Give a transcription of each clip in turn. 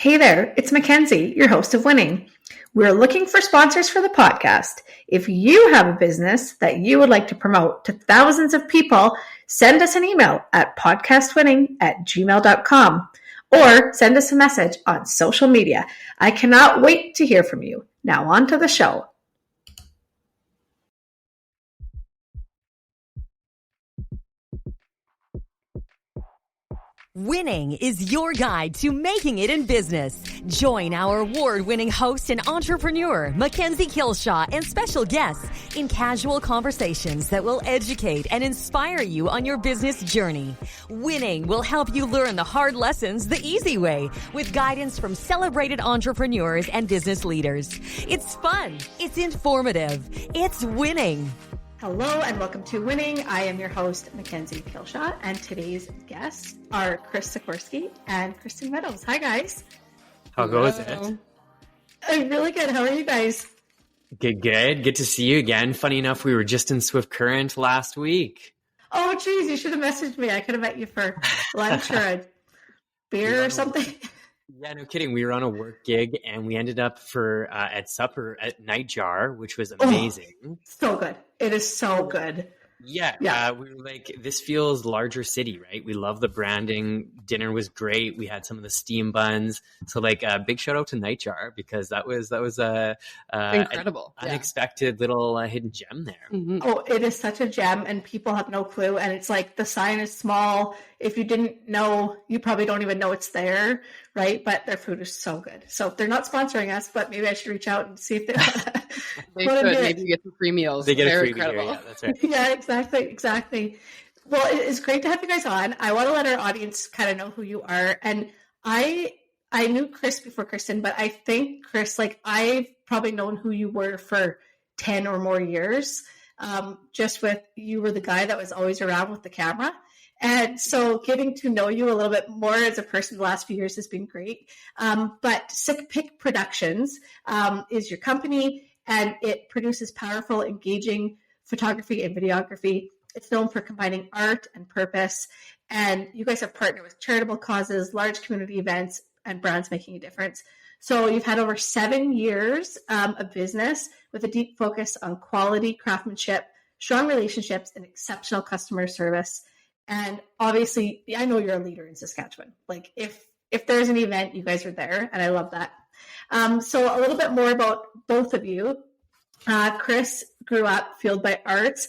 Hey there, it's Mackenzie, your host of Winning. We're looking for sponsors for the podcast. If you have a business that you would like to promote to thousands of people, send us an email at podcastwinning@gmail.com or send us a message on social media. I cannot wait to hear from you. Now on to the show. Winning is your guide to making it in business. Join our award-winning host and entrepreneur, Mackenzie Kilshaw, and special guests in casual conversations that will educate and inspire you on your business journey. Winning will help you learn the hard lessons the easy way with guidance from celebrated entrepreneurs and business leaders. It's fun. It's informative. It's winning. Hello and welcome to Winning. I am your host, Mackenzie Kilshaw, and today's guests are Chris Sikorsky and Kirstin Meadows. Hi, guys. How goes it? I'm really good. How are you guys? Good. Good to see you again. Funny enough, we were just in Swift Current last week. Oh, geez, you should have messaged me. I could have met you for lunch or a beer or something. Yeah, no kidding. We were on a work gig and we ended up at supper at Nightjar, which was amazing. Oh, so good. It is so good. Yeah. We were like, this feels larger city, right? We love the branding. Dinner was great. We had some of the steam buns. So like a big shout out to Nightjar because that was incredible, unexpected little hidden gem there. Mm-hmm. Oh, it is such a gem and people have no clue. And it's like the sign is small. If you didn't know, you probably don't even know it's there, right? But their food is so good. So they're not sponsoring us, but maybe I should reach out and see if they should. Maybe get some free meals. They get They're a free incredible. Beer, yeah, that's right. Yeah, exactly. Well, it's great to have you guys on. I want to let our audience kind of know who you are. And I knew Chris before Kirstin, but I think, Chris, like I've probably known who you were for 10 or more years. Just with you were the guy that was always around with the camera. And so getting to know you a little bit more as a person the last few years has been great. But Sik Pics Productions is your company, and it produces powerful, engaging photography and videography. It's known for combining art and purpose. And you guys have partnered with charitable causes, large community events, and brands making a difference. So you've had over 7 years of business with a deep focus on quality, craftsmanship, strong relationships, and exceptional customer service. And obviously, I know you're a leader in Saskatchewan. Like if there's an event, you guys are there, and I love that. So a little bit more about both of you. Chris grew up fueled by arts.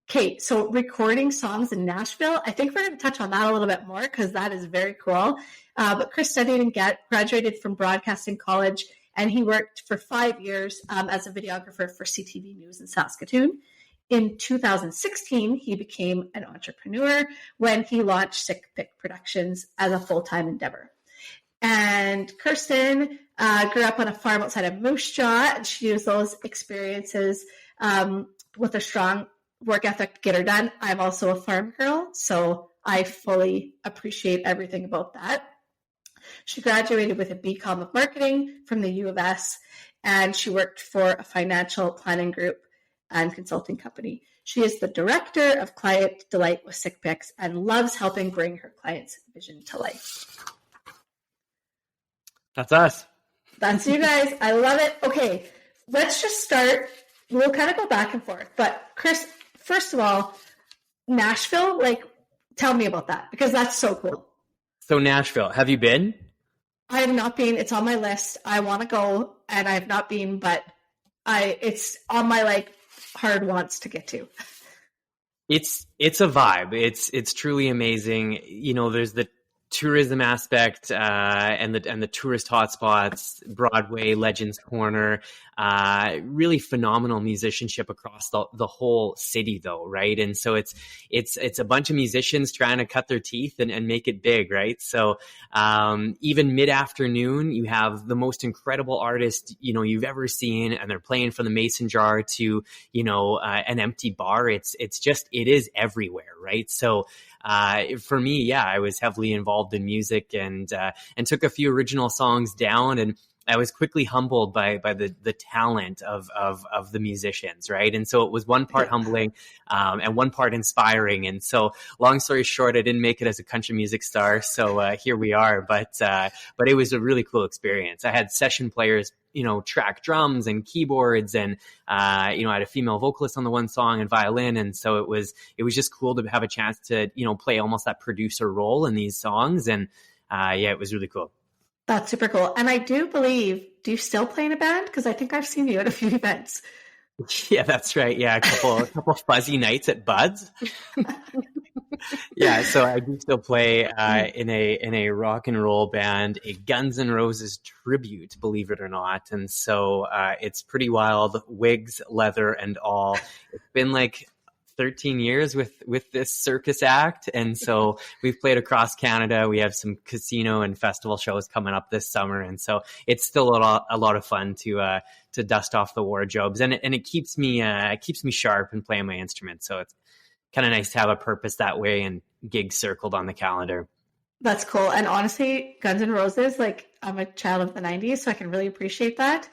Kate, so recording songs in Nashville. I think we're going to touch on that a little bit more because that is very cool. But Chris studied and graduated from Broadcasting College, and he worked for 5 years as a videographer for CTV News in Saskatoon. In 2016, he became an entrepreneur when he launched Sik Pics Productions as a full-time endeavor. And Kirstin grew up on a farm outside of Moose Jaw, and she used those experiences with a strong work ethic to get her done. I'm also a farm girl, so I fully appreciate everything about that. She graduated with a BCom of marketing from the U of S, and she worked for a financial planning group and consulting company. She is the director of client delight with Sik Pics and loves helping bring her clients' vision to life. That's us. That's you guys. I love it. Okay, let's just start. We'll kind of go back and forth. But Chris, first of all, Nashville, like, tell me about that because that's so cool. So Nashville, have you been? I have not been. It's on my list. I want to go, and I have not been, but it's on my hard wants to get to. It's a vibe. It's truly amazing. You know, there's the tourism aspect and the tourist hotspots, Broadway, Legends Corner, really phenomenal musicianship across the whole city though, right? And so it's a bunch of musicians trying to cut their teeth and make it big, right? So even mid-afternoon, you have the most incredible artist, you know, you've ever seen, and they're playing from the Mason Jar to, you know, an empty bar. It is everywhere, right? So for me, yeah, I was heavily involved in music and took a few original songs down. And I was quickly humbled by the talent of the musicians, right? And so it was one part humbling and one part inspiring. And so, long story short, I didn't make it as a country music star, so here we are. But it was a really cool experience. I had session players, track drums and keyboards, and I had a female vocalist on the one song and violin, and so it was just cool to have a chance to play almost that producer role in these songs, and it was really cool. That's super cool. And I do believe, do you still play in a band? Because I think I've seen you at a few events. Yeah, that's right. Yeah, a couple fuzzy nights at Bud's. Yeah, so I do still play in a rock and roll band, a Guns N' Roses tribute, believe it or not. And so it's pretty wild, wigs, leather, and all. It's been like 13 years with this circus act, and so we've played across Canada. We have some casino and festival shows coming up this summer, and so it's still a lot of fun to dust off the wardrobes, and it keeps me sharp and playing my instrument. So it's kind of nice to have a purpose that way and gigs circled on the calendar. That's cool. And honestly, Guns N' Roses, like, I'm a child of the 90s, so I can really appreciate that.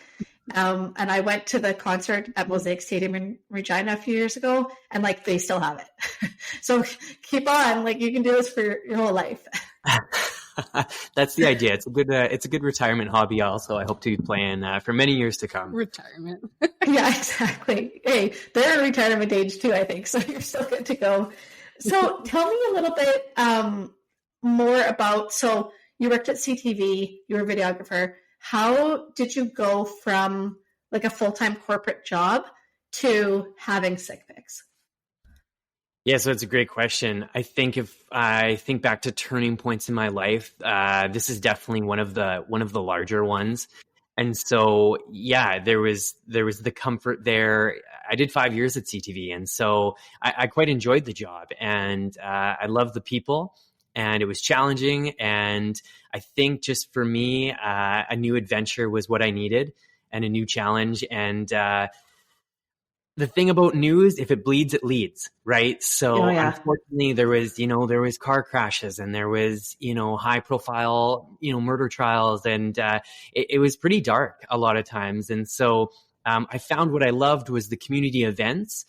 And I went to the concert at Mosaic Stadium in Regina a few years ago, and like, they still have it. So keep on, like, you can do this for your whole life. That's the idea. It's a good retirement hobby. Also, I hope to be playing for many years to come. Retirement. Yeah, exactly. Hey, they're in retirement age too, I think. So you're still good to go. So tell me a little bit more about. So you worked at CTV. You were a videographer. How did you go from like a full-time corporate job to having Sik Pics? Yeah, so it's a great question. I think if I think back to turning points in my life, this is definitely one of the larger ones. And so, yeah, there was the comfort there. I did 5 years at CTV, and so I quite enjoyed the job, and I loved the people, and it was challenging. And I think just for me, a new adventure was what I needed, and a new challenge. And the thing about news, if it bleeds, it leads, right? So unfortunately, there was car crashes, and there was, high profile, murder trials, and it was pretty dark a lot of times. And so I found what I loved was the community events,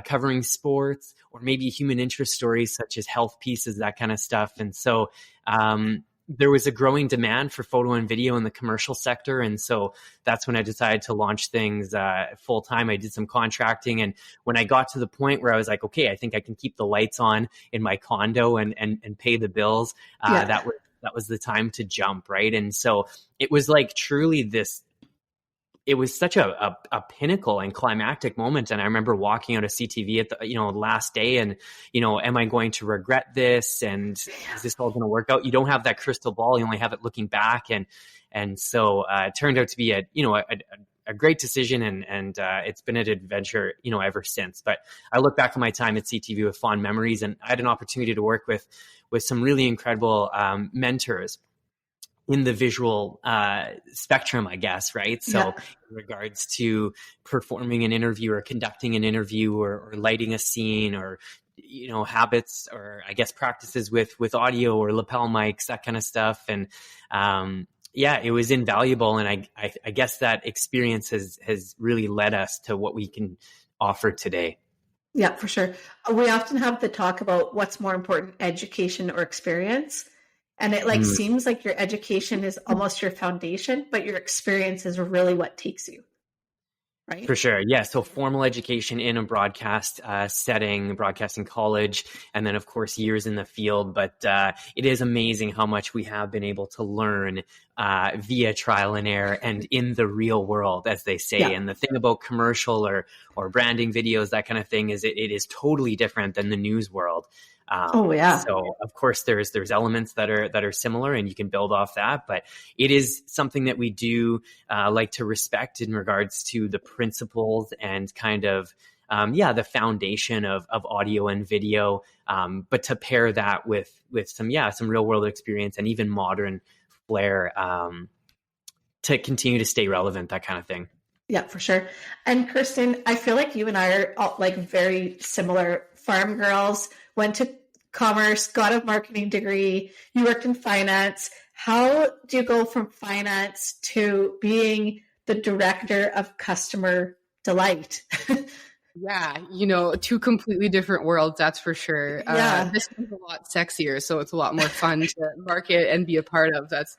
covering sports, or maybe human interest stories such as health pieces, that kind of stuff. And so there was a growing demand for photo and video in the commercial sector. And so that's when I decided to launch things full time. I did some contracting. And when I got to the point where I was like, okay, I think I can keep the lights on in my condo and pay the bills, that was the time to jump, right? And so it was like truly it was such a pinnacle and climactic moment. And I remember walking out of CTV at the, last day, and, am I going to regret this? And is this all going to work out? You don't have that crystal ball. You only have it looking back. And so it turned out to be a great decision, and it's been an adventure, ever since. But I look back on my time at CTV with fond memories, and I had an opportunity to work with some really incredible mentors in the visual spectrum, I guess, right? So in regards to performing an interview or conducting an interview or lighting a scene, or, habits, or I guess practices with audio or lapel mics, that kind of stuff. And it was invaluable. And I guess that experience has really led us to what we can offer today. Yeah, for sure. We often have the talk about what's more important, education or experience. And it seems like your education is almost your foundation, but your experience is really what takes you, right? For sure. Yeah. So formal education in a broadcast setting, broadcasting college, and then of course years in the field. But it is amazing how much we have been able to learn via trial and error and in the real world, as they say. Yeah. And the thing about commercial or branding videos, that kind of thing, is it is totally different than the news world. So of course there's elements that are similar, and you can build off that, but it is something that we do like to respect in regards to the principles and kind of the foundation of audio and video, but to pair that with some real world experience and even modern flair to continue to stay relevant, that kind of thing. Yeah, for sure. And Kirstin, I feel like you and I are all, like, very similar farm girls, went to commerce, got a marketing degree, you worked in finance. how do you go from finance to being the director of customer delight? Yeah, two completely different worlds, that's for sure. Yeah. This one's a lot sexier, so it's a lot more fun to market and be a part of. That's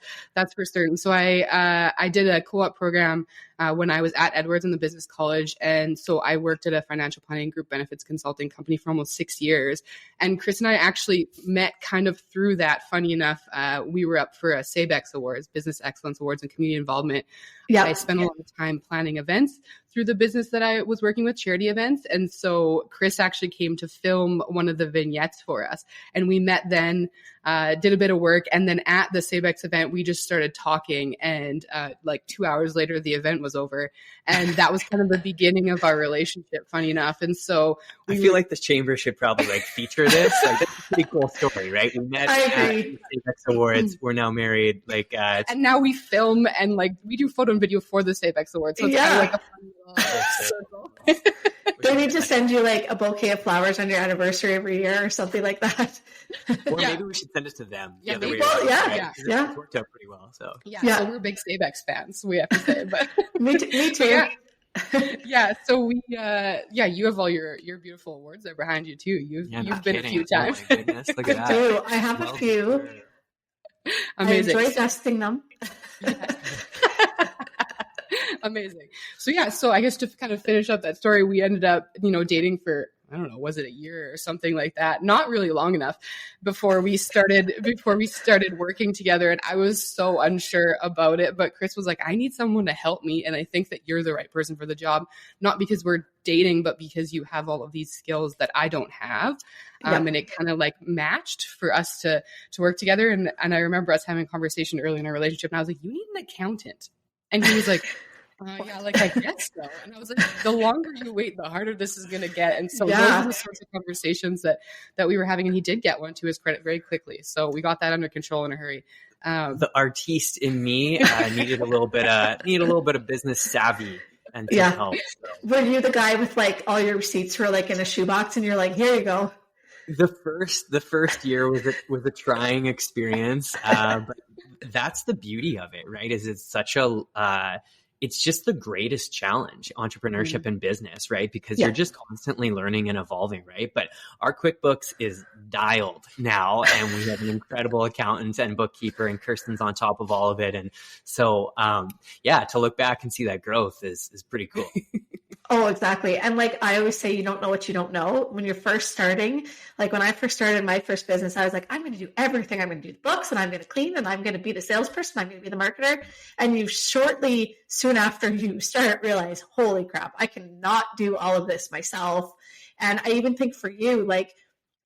for certain. So I did a co-op program when I was at Edwards in the business college, and so I worked at a financial planning group benefits consulting company for almost 6 years. And Chris and I actually met kind of through that. Funny enough, we were up for a Sik Pics Awards, Business Excellence Awards, and community involvement. Yeah, I spent a lot of time planning events through the business that I was working with, charity events. And so Chris actually came to film one of the vignettes for us. And we met then, did a bit of work. And then at the Sik Pics event, we just started talking. And like 2 hours later, the event was over. And that was kind of the beginning of our relationship, funny enough. And so I feel like the chamber should probably like feature this. Like, that's a pretty cool story, right? We met at the Sik Pics Awards. We're now married. Like, and now we film and like we do photo and video for the Sik Pics Awards. So it's kind of like a fun circle. They need to send you like a bouquet of flowers on your anniversary every year or something like that. Or maybe we should send it to them. Yeah, the It worked out pretty well. So so we're big Sik Pics fans, we have to say. But me too. So we you have all your beautiful awards there behind you too. You've been a few times. Oh my goodness, look at that. I have a few. Amazing. I enjoy dusting them. Amazing. So I guess to kind of finish up that story, we ended up, dating for, I don't know, was it a year or something like that? Not really long enough before we started working together. And I was so unsure about it, but Chris was like, I need someone to help me. And I think that you're the right person for the job, not because we're dating, but because you have all of these skills that I don't have. And it kind of like matched for us to work together. And I remember us having a conversation early in our relationship and I was like, you need an accountant. And he was like, I guess so. And I was like, the longer you wait, the harder this is going to get. And so those are the sorts of conversations that we were having. And he did get one, to his credit, very quickly. So we got that under control in a hurry. The artiste in me needed a little bit of business savvy and some help. So. Were you the guy with like all your receipts were like in a shoebox and you're like, here you go? The first year was a trying experience, but that's the beauty of it, right? Is it's such a it's just the greatest challenge, entrepreneurship and business, right? Because you're just constantly learning and evolving, right? But our QuickBooks is dialed now, and we have an incredible accountant and bookkeeper, and Kirstin's on top of all of it. And so, to look back and see that growth is pretty cool. Oh, exactly. And like I always say, you don't know what you don't know. When you're first starting, like when I first started my first business, I was like, I'm going to do everything. I'm going to do the books and I'm going to clean and I'm going to be the salesperson. I'm going to be the marketer. And you soon after you start, realize, holy crap, I cannot do all of this myself. And I even think for you, like,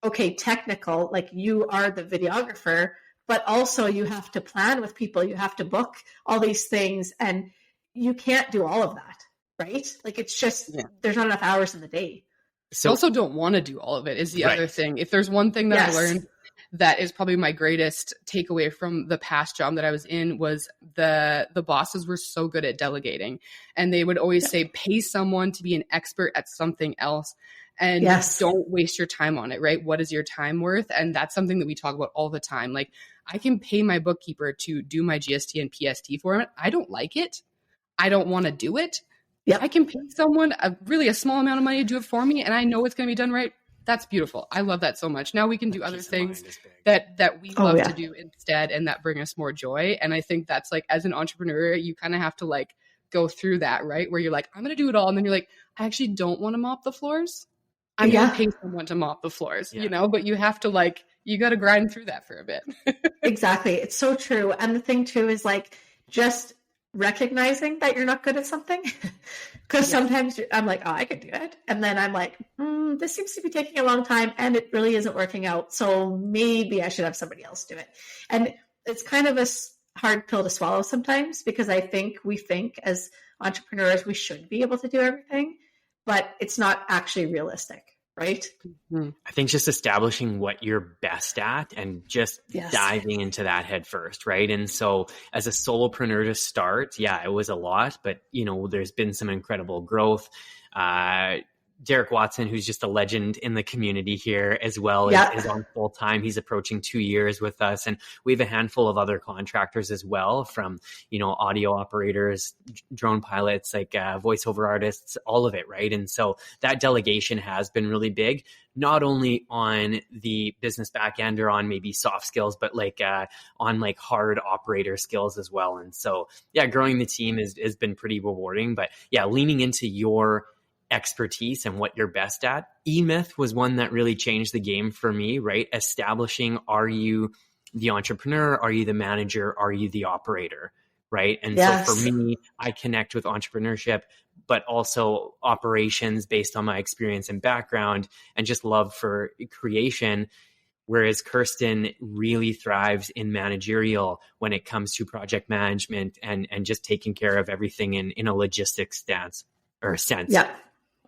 okay, technical, like you are the videographer, but also you have to plan with people. You have to book all these things and you can't do all of that. Right? Like it's just, there's not enough hours in the day. So I also don't want to do all of it is the other thing. If there's one thing that I learned that is probably my greatest takeaway from the past job that I was in was the bosses were so good at delegating. And they would always say, pay someone to be an expert at something else. And don't waste your time on it, right? What is your time worth? And that's something that we talk about all the time. Like I can pay my bookkeeper to do my GST and PST for him. I don't like it. I don't want to do it. Yeah, I can pay someone a small amount of money to do it for me, and I know it's going to be done right. That's beautiful. I love that so much. Now we can do other things that we love to do instead, and that bring us more joy. And I think that's like, as an entrepreneur, you kind of have to like go through that, right? Where you're like, I'm going to do it all, and then you're like, I actually don't want to mop the floors. I'm going to pay someone to mop the floors, But you have to you got to grind through that for a bit. Exactly. It's so true. And the thing too is like just recognizing that you're not good at something, because sometimes I'm like, oh, I could do it, and then I'm like, this seems to be taking a long time and it really isn't working out, so maybe I should have somebody else do it. And it's kind of a hard pill to swallow sometimes, because I think we think as entrepreneurs we should be able to do everything, but it's not actually realistic. Right? Mm-hmm. I think just establishing what you're best at and just diving into that head first, right? And so as a solopreneur to start, it was a lot, but there's been some incredible growth. Derek Watson, who's just a legend in the community here as well, is on full time. He's approaching 2 years with us. And we have a handful of other contractors as well, from, audio operators, drone pilots, like voiceover artists, all of it, right? And so that delegation has been really big, not only on the business back end or on maybe soft skills, but on hard operator skills as well. And so, growing the team has been pretty rewarding. But leaning into your expertise and what you're best at. E-Myth was one that really changed the game for me, right? Establishing, are you the entrepreneur? Are you the manager? Are you the operator? Right. And so for me, I connect with entrepreneurship, but also operations based on my experience and background and just love for creation. Whereas Kirstin really thrives in managerial when it comes to project management and just taking care of everything in a logistics sense.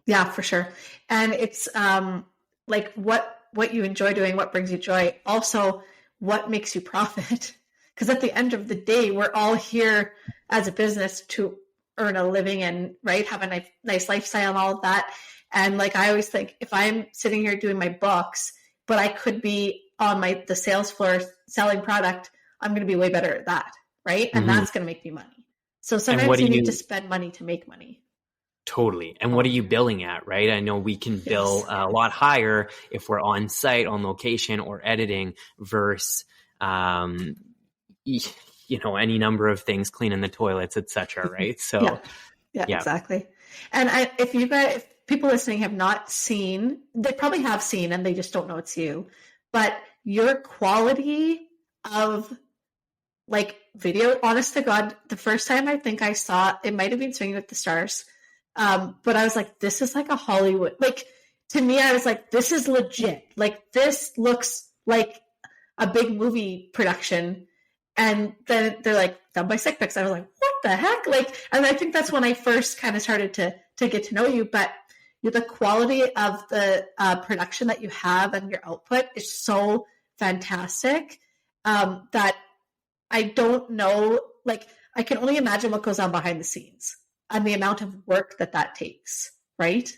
Yeah, for sure. And it's what you enjoy doing, what brings you joy, also what makes you profit. Because at the end of the day, we're all here as a business to earn a living and have a nice lifestyle and all of that. And I always think, if I'm sitting here doing my books, but I could be on the sales floor selling product, I'm going to be way better at that, right? And that's going to make me money. So sometimes you need to spend money to make money. Totally. And what are you billing at, right? I know we can bill a lot higher if we're on site, on location, or editing versus, any number of things, cleaning the toilets, etc. Right? So, exactly. And if people listening have not seen, they probably have seen, and they just don't know it's you. But your quality of video, honest to God, the first time I think I saw it, might have been Swinging with the Stars. But I was like, this is like a Hollywood, to me, I was like, this is legit. This looks like a big movie production. And then they're like, done by Sik Pics. I was like, what the heck? And I think that's when I first kind of started to get to know you. But the quality of the production that you have and your output is so fantastic that I don't know, I can only imagine what goes on behind the scenes and the amount of work that takes, right?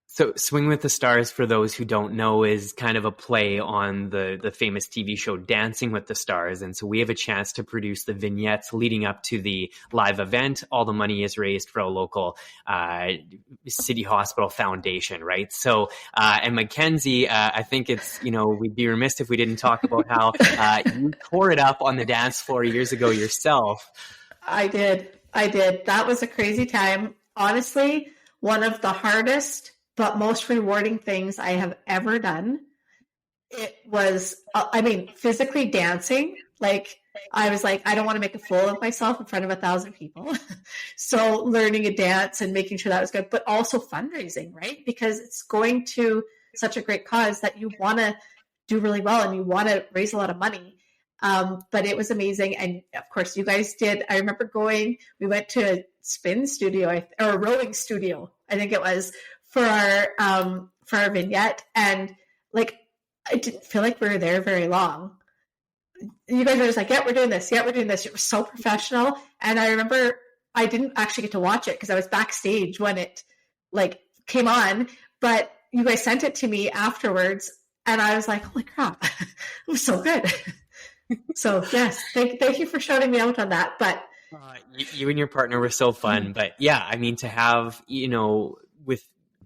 So Swing with the Stars, for those who don't know, is kind of a play on the famous TV show Dancing with the Stars. And so we have a chance to produce the vignettes leading up to the live event. All the money is raised for a local city hospital foundation, right? So, and Mackenzie, I think it's, we'd be remiss if we didn't talk about how you tore it up on the dance floor years ago yourself. I did. That was a crazy time. Honestly, one of the hardest but most rewarding things I have ever done. It was, physically dancing. I was like, I don't want to make a fool of myself in front of 1,000 people. So learning a dance and making sure that was good, but also fundraising, right? Because it's going to such a great cause that you want to do really well and you want to raise a lot of money. But it was amazing. And of course you guys did. I remember we went to a spin studio or a rowing studio, I think it was, for our vignette. And I didn't feel like we were there very long. You guys were just like, we're doing this. It was so professional. And I remember I didn't actually get to watch it because I was backstage when it came on, but you guys sent it to me afterwards. And I was like, holy crap, it was so good. So yes, thank you for shouting me out on that. But you and your partner were so fun. But to have,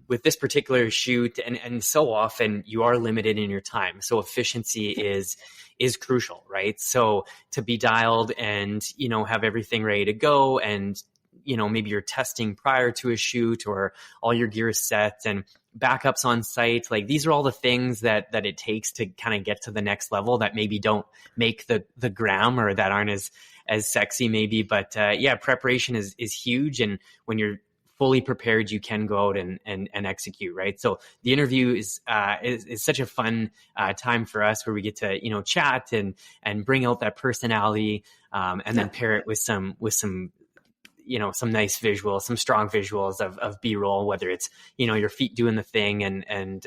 with this particular shoot and so often you are limited in your time. So efficiency is crucial, right? So to be dialed and, have everything ready to go and, maybe you're testing prior to a shoot or all your gear is set and backups on site. These are all the things that it takes to kind of get to the next level that maybe don't make the gram or that aren't as sexy maybe. But preparation is huge. And when you're fully prepared, you can go out and execute, right? So the interview is such a fun time for us where we get to chat and bring out that personality and then pair it with some some nice visuals, some strong visuals of B-roll, whether it's, your feet doing the thing and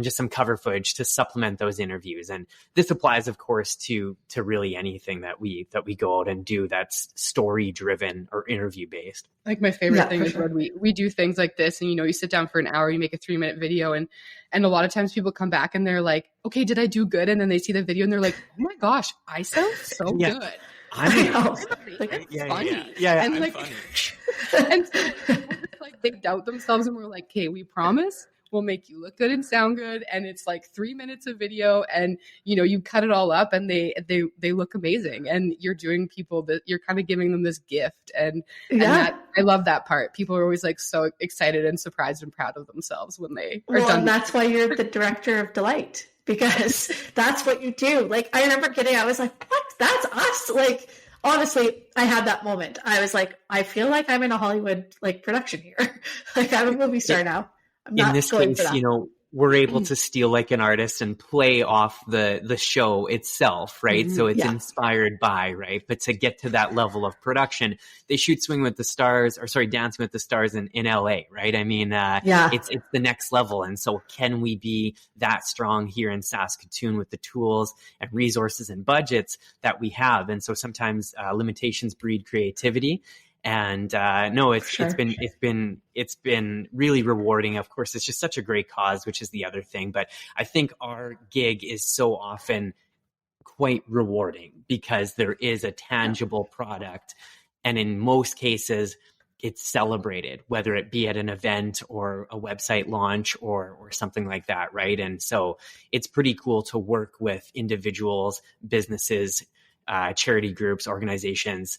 just some cover footage to supplement those interviews. And this applies, of course, to really anything that we go out and do that's story driven or interview based. Like my favorite thing is when we do things like this and, you sit down for an hour, you make a 3-minute video and a lot of times people come back and they're like, okay, did I do good? And then they see the video and they're like, oh my gosh, I sound so good. I know. Funny. Yeah, and I'm funny. And so like they doubt themselves and we're like, okay, we promise we'll make you look good and sound good. And it's like 3 minutes of video and, you cut it all up and they look amazing. And you're doing people that you're kind of giving them this gift. And that, I love that part. People are always like so excited and surprised and proud of themselves when they are done. And that's why you're the director of delight, because that's what you do. Like, I remember I was like, what? That's us. Like, honestly, I had that moment. I was like, I feel like I'm in a Hollywood production here. Like, I'm a movie star now. In this case, we're able to steal like an artist and play off the show itself, right? Mm-hmm. So it's inspired by, right? But to get to that level of production, they shoot Dancing with the Stars in LA, right? I mean, it's the next level. And so can we be that strong here in Saskatoon with the tools and resources and budgets that we have? And so sometimes limitations breed creativity. And it's been really rewarding. Of course, it's just such a great cause, which is the other thing. But I think our gig is so often quite rewarding because there is a tangible product, and in most cases, it's celebrated, whether it be at an event or a website launch or something like that, right? And so it's pretty cool to work with individuals, businesses, charity groups, organizations,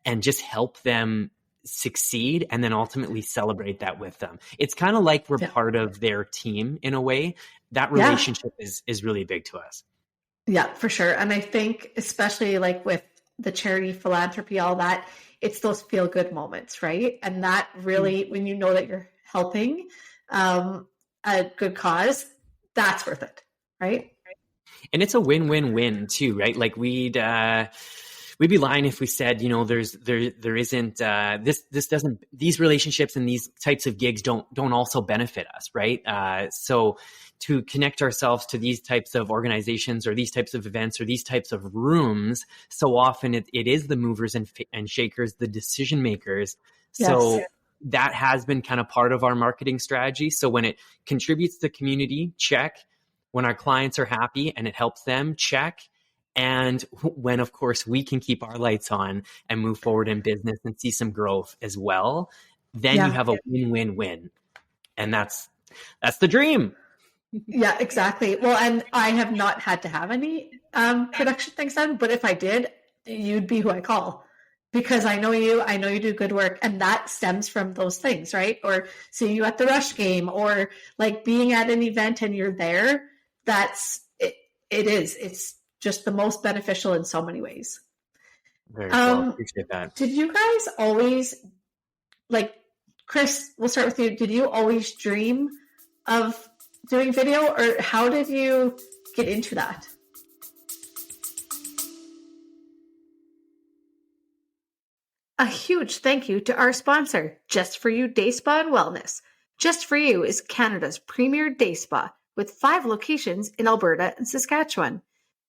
and just help them succeed and then ultimately celebrate that with them. It's kind of like we're part of their team in a way. That relationship is really big to us. Yeah, for sure. And I think especially like with the charity, philanthropy, all that, it's those feel good moments, right? And that really, when you know that you're helping a good cause, that's worth it, right? And it's a win-win-win too, right? Like we'd be lying if we said, there isn't these relationships and these types of gigs don't also benefit us, right? So to connect ourselves to these types of organizations or these types of events or these types of rooms, so often it is the movers and shakers, the decision makers. Yes. So that has been kind of part of our marketing strategy. So when it contributes to the community, check. When our clients are happy and it helps them, check. And when, of course, we can keep our lights on and move forward in business and see some growth as well, then you have a win-win-win. And that's the dream. Yeah, exactly. Well, and I have not had to have any production things done, but if I did, you'd be who I call, because I know you do good work, and that stems from those things, right? Or seeing you at the Rush game, or like being at an event and you're there. That's it. It's just the most beneficial in so many ways. Very cool. Appreciate that. Did you guys always, like, Chris, we'll start with you. Did you always dream of doing video, or how did you get into that? A huge thank you to our sponsor, Just For You Day Spa and Wellness. Just For You is Canada's premier day spa with 5 locations in Alberta and Saskatchewan.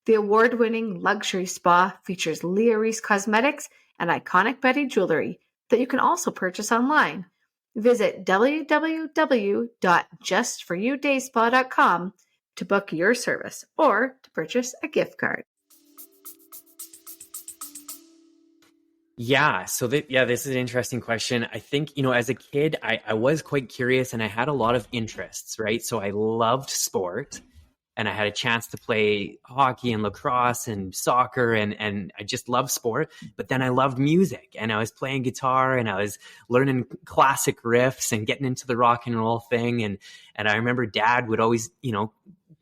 The award-winning luxury spa features Leah Reese cosmetics and iconic Betty jewelry that you can also purchase online. Visit www.justforyoudaySpa.com to book your service or to purchase a gift card. Yeah. So this is an interesting question. I think, as a kid, I was quite curious and I had a lot of interests, right? So I loved sport and I had a chance to play hockey and lacrosse and soccer and I just loved sport. But then I loved music and I was playing guitar and I was learning classic riffs and getting into the rock and roll thing. And I remember Dad would always,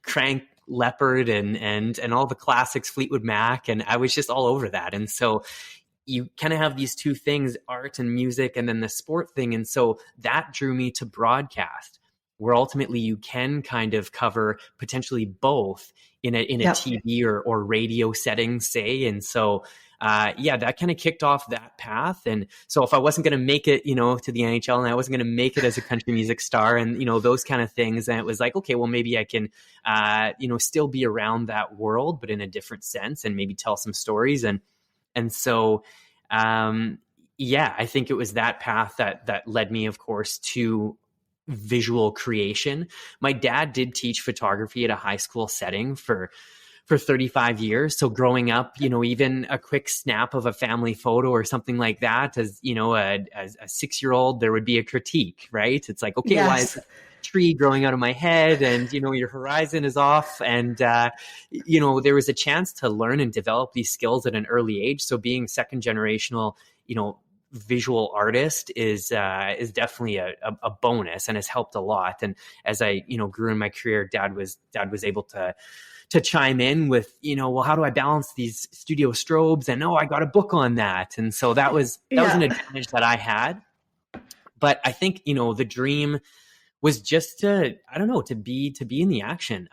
crank Leopard and all the classics, Fleetwood Mac. And I was just all over that. And so you kind of have these two things, art and music, and then the sport thing. And so that drew me to broadcast, where ultimately you can kind of cover potentially both in a TV or radio setting, say. And so, that kind of kicked off that path. And so if I wasn't going to make it, to the NHL, and I wasn't going to make it as a country music star and, those kind of things, then it was like, okay, well, maybe I can, still be around that world, but in a different sense, and maybe tell some stories. And so, I think it was that path that led me, of course, to visual creation. My dad did teach photography at a high school setting for 35 years. So growing up, even a quick snap of a family photo or something like that, as a 6-year-old, there would be a critique, right? It's like, okay, why is a tree growing out of my head? And, your horizon is off. And, there was a chance to learn and develop these skills at an early age. So being second generational, visual artist is definitely a bonus and has helped a lot. And as I, grew in my career, dad was able to chime in with, well, how do I balance these studio strobes? And I got a book on that. And so that was an advantage that I had. But I think, the dream was just to be in the action,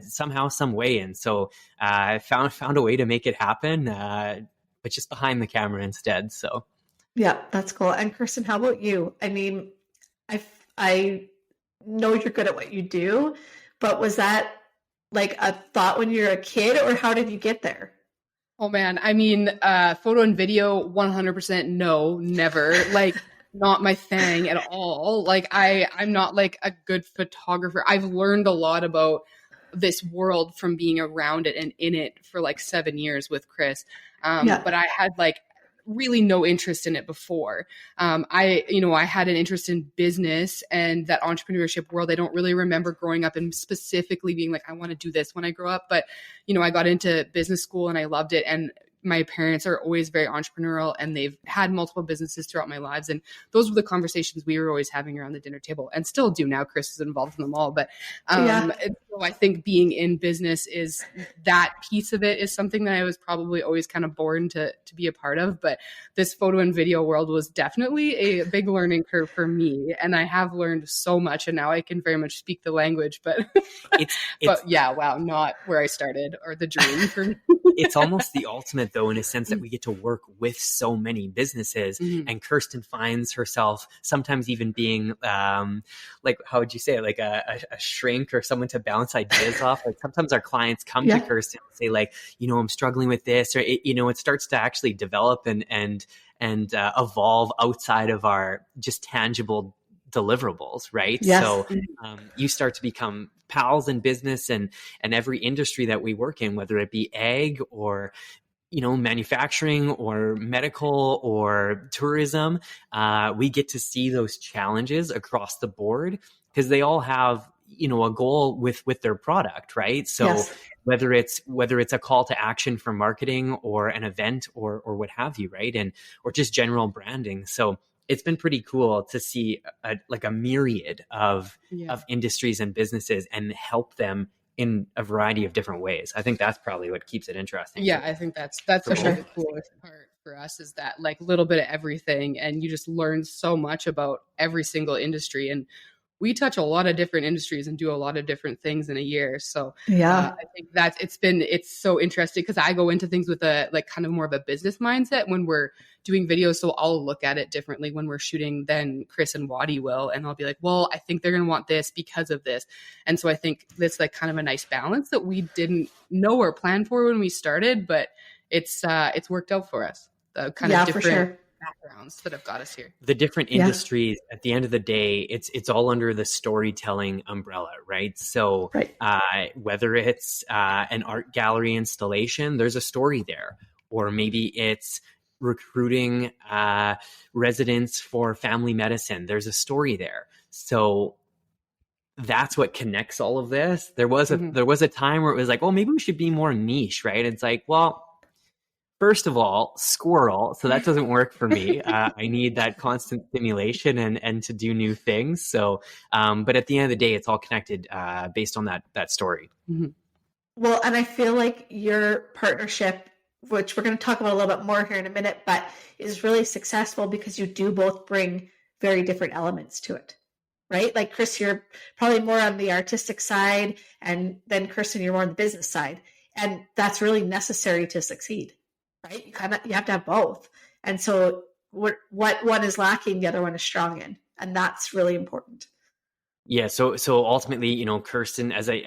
somehow, some way. And so I found a way to make it happen, but just behind the camera instead. So. Yeah, that's cool. And Kirstin, how about you? I mean, I know you're good at what you do, but was that like a thought when you were a kid, or how did you get there? Oh man, I mean, photo and video, 100% no, never. Like, not my thing at all. Like, I'm not like a good photographer. I've learned a lot about this world from being around it and in it for like 7 years with Chris. But I had like really no interest in it before. I had an interest in business and that entrepreneurship world. I don't really remember growing up and specifically being like, I want to do this when I grow up. But, I got into business school and I loved it. And my parents are always very entrepreneurial and they've had multiple businesses throughout my lives. And those were the conversations we were always having around the dinner table and still do now. Chris is involved in them all. But so I think being in business is that piece of it is something that I was probably always kind of born to be a part of. But this photo and video world was definitely a big learning curve for me. And I have learned so much and now I can very much speak the language. But, not where I started or the dream for me. It's almost the ultimate, though, in a sense that we get to work with so many businesses. Mm-hmm. And Kirstin finds herself sometimes even being like, how would you say it? Like a shrink or someone to bounce ideas off. Like sometimes our clients come to Kirstin and say like, I'm struggling with this, or it starts to actually develop and evolve outside of our just tangible deliverables, right? Yes. So you start to become pals in business and every industry that we work in, whether it be ag or manufacturing or medical or tourism, we get to see those challenges across the board because they all have a goal with their product, right? So whether it's a call to action for marketing or an event or what have you, right? And or just general branding. So it's been pretty cool to see a myriad of industries and businesses and help them in a variety of different ways. I think that's probably what keeps it interesting. Yeah, I think that's for sure the coolest part for us is that like little bit of everything, and you just learn so much about every single industry. And we touch a lot of different industries and do a lot of different things in a year. So I think it's so interesting because I go into things with a like kind of more of a business mindset when we're doing videos. So I'll look at it differently when we're shooting than Chris and Waddy will. And I'll be like, well, I think they're going to want this because of this. And so I think that's like kind of a nice balance that we didn't know or plan for when we started, but it's worked out for us. The kind of different backgrounds that have got us here. The different industries, at the end of the day, it's all under the storytelling umbrella, right? So whether it's an art gallery installation, there's a story there. Or maybe it's recruiting residents for family medicine. There's a story there. So that's what connects all of this. There was a time where it was like, oh, maybe we should be more niche, right? It's like, well, first of all, squirrel. So that doesn't work for me. I need that constant stimulation and to do new things. So, but at the end of the day, it's all connected based on that story. Mm-hmm. Well, and I feel like your partnership, which we're going to talk about a little bit more here in a minute, but is really successful because you do both bring very different elements to it. right? Like Chris, you're probably more on the artistic side, and then Kirstin, you're more on the business side. And that's really necessary to succeed, right? You have to have both. And so what one is lacking, the other one is strong in. And that's really important. Yeah. So ultimately, you know, Kirstin, as I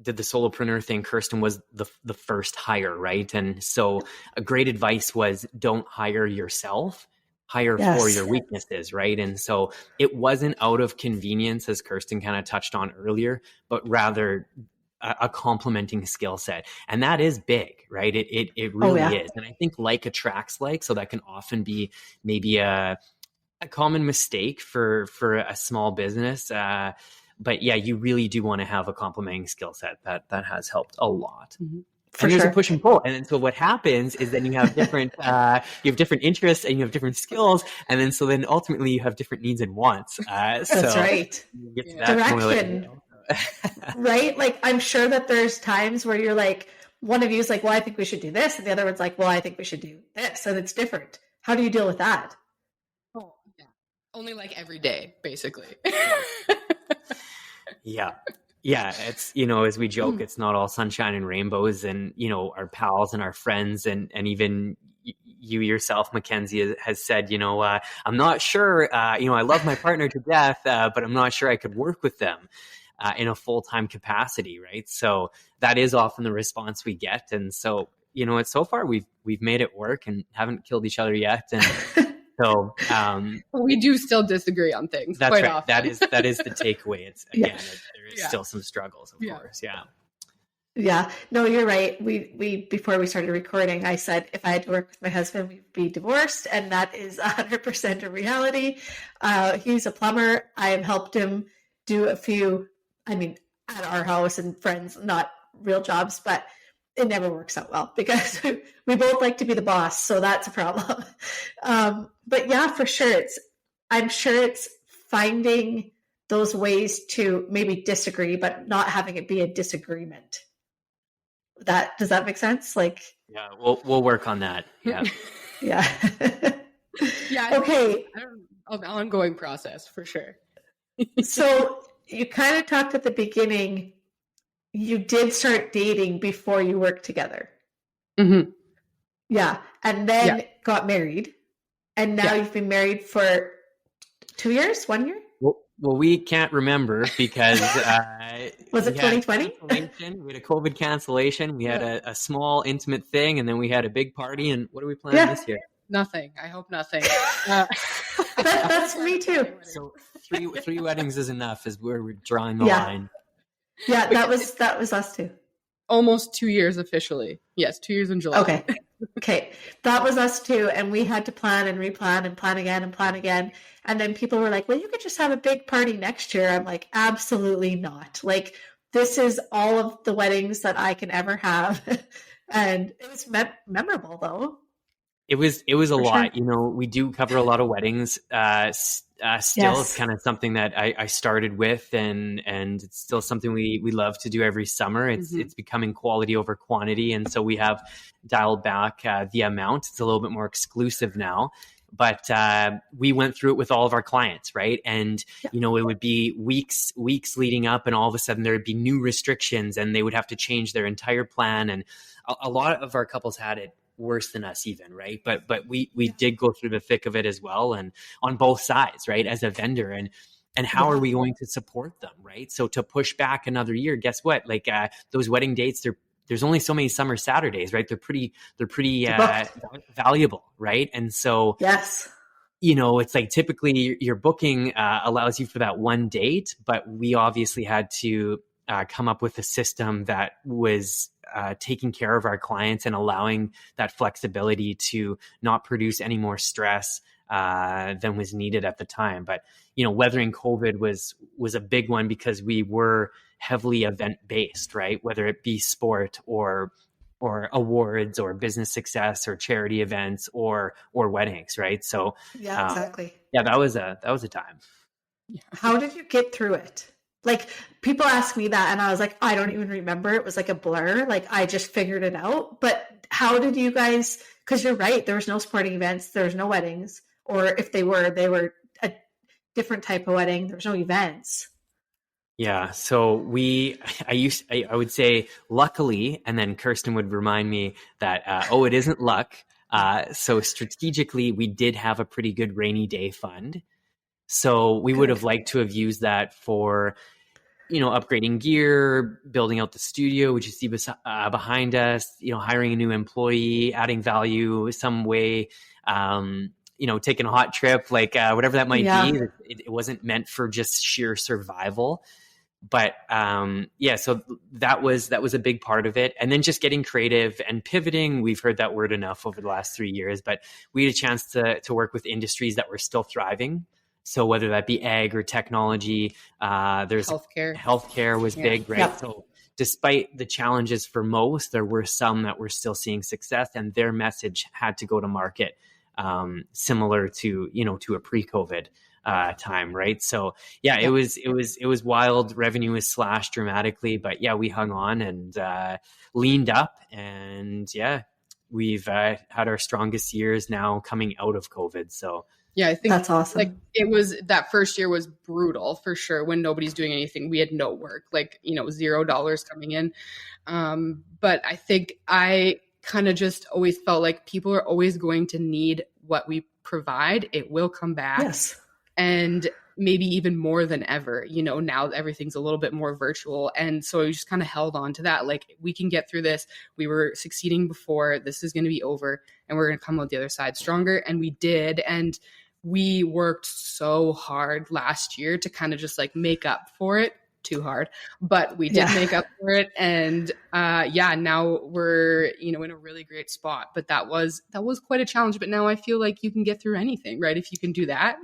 did the solopreneur thing, Kirstin was the first hire, right? And so a great advice was don't hire yourself, hire for your weaknesses, right? And so it wasn't out of convenience, as Kirstin kind of touched on earlier, but rather a complementing skill set. And that is big, right? It really is. And I think like attracts like, so that can often be maybe a common mistake for a small business. But yeah, you really do want to have a complementing skill set. That has helped a lot. Mm-hmm. And there's a push and pull. And then so what happens is then you have different interests and you have different skills. And then ultimately you have different needs and wants. That's right. Direction. Right? Like, I'm sure that there's times where you're like, one of you is like, well, I think we should do this. And the other one's like, well, I think we should do this. And it's different. How do you deal with that? Oh, yeah. Only like every day, basically. Yeah. Yeah. It's, you know, as we joke, it's not all sunshine and rainbows, and, you know, our pals and our friends and even you yourself, Mackenzie, has said, you know, I'm not sure, you know, I love my partner to death, but I'm not sure I could work with them in a full-time capacity. Right. So that is often the response we get. And so, you know, so far we've made it work and haven't killed each other yet. And so we do still disagree on things. That's quite right. Often. That is the takeaway. It's again, there is still some struggles, of course. Yeah. Yeah. No, you're right. We before we started recording, I said if I had to work with my husband, we'd be divorced, and that is 100% a reality. He's a plumber. I have helped him do a few, I mean, at our house and friends, not real jobs, but it never works out well because we both like to be the boss. So that's a problem. But yeah, for sure. I'm sure it's finding those ways to maybe disagree, but not having it be a disagreement. Does that make sense? Like, yeah, we'll work on that. Yeah. Yeah. Yeah. Okay. An ongoing process for sure. So you kind of talked at the beginning, you did start dating before you worked together. Mm-hmm. Yeah. And then got married. And now you've been married for 2 years, 1 year? Well, we can't remember because was it 2020? We had a COVID cancellation. We had a small intimate thing, and then we had a big party. And what are we planning this year? Nothing. I hope nothing. That's me too. So three weddings is enough. Is where we're drawing the line. Yeah, that was us too. Almost 2 years officially. Yes, 2 years in July. Okay. That was us too. And we had to plan and replan and plan again and plan again. And then people were like, well, you could just have a big party next year. I'm like, absolutely not. Like, this is all of the weddings that I can ever have. And it was memorable though. It was a lot. Sure. You know, we do cover a lot of weddings. Still, it's kind of something that I started with, and it's still something we love to do every summer. It's becoming quality over quantity, and so we have dialed back the amount. It's a little bit more exclusive now, but we went through it with all of our clients, right? And you know, it would be weeks leading up, and all of a sudden there would be new restrictions, and they would have to change their entire plan. And a lot of our couples had it worse than us even, right? But we did go through the thick of it as well, and on both sides, right? As a vendor, and how are we going to support them, right? So to push back another year, guess what? Like those wedding dates, there's only so many summer Saturdays, right? They're pretty valuable, right? And so you know, it's like typically your booking allows you for that one date, but we obviously had to come up with a system that was taking care of our clients and allowing that flexibility to not produce any more stress than was needed at the time. But, you know, weathering COVID was a big one because we were heavily event based, right? Whether it be sport or awards or business success or charity events or weddings, right? So exactly. That was a time. How did you get through it? Like, people ask me that, and I was like, I don't even remember. It was like a blur. Like, I just figured it out. But how did you guys, because you're right, there was no sporting events, there was no weddings, or if they were different type of wedding. There's no events. Yeah. So I would say luckily, and then Kirstin would remind me that, it isn't luck. So strategically, we did have a pretty good rainy day fund. So we would have liked to have used that for, upgrading gear, building out the studio, which you see behind us, hiring a new employee, adding value some way, taking a hot trip, like whatever that might be. It wasn't meant for just sheer survival. But so that was a big part of it. And then just getting creative and pivoting. We've heard that word enough over the last 3 years, but we had a chance to work with industries that were still thriving. So whether that be ag or technology, there's healthcare was big, right? Yep. So despite the challenges for most, there were some that were still seeing success, and their message had to go to market similar to a pre-COVID time, right? So it was wild. Revenue was slashed dramatically, but we hung on and leaned up, and we've had our strongest years now coming out of COVID. So yeah, I think that's awesome. Like it was, that first year was brutal for sure. When nobody's doing anything, we had no work, $0 coming in. But I think I kind of just always felt like people are always going to need what we provide. It will come back. Yes. And maybe even more than ever, now everything's a little bit more virtual. And so we just kind of held on to that. Like, we can get through this. We were succeeding before. This is going to be over, and we're going to come out the other side stronger. And we did. And we worked so hard last year to kind of just make up for it. Too hard, but we did make up for it. And now we're, in a really great spot, but that was quite a challenge. But now I feel like you can get through anything, right? If you can do that.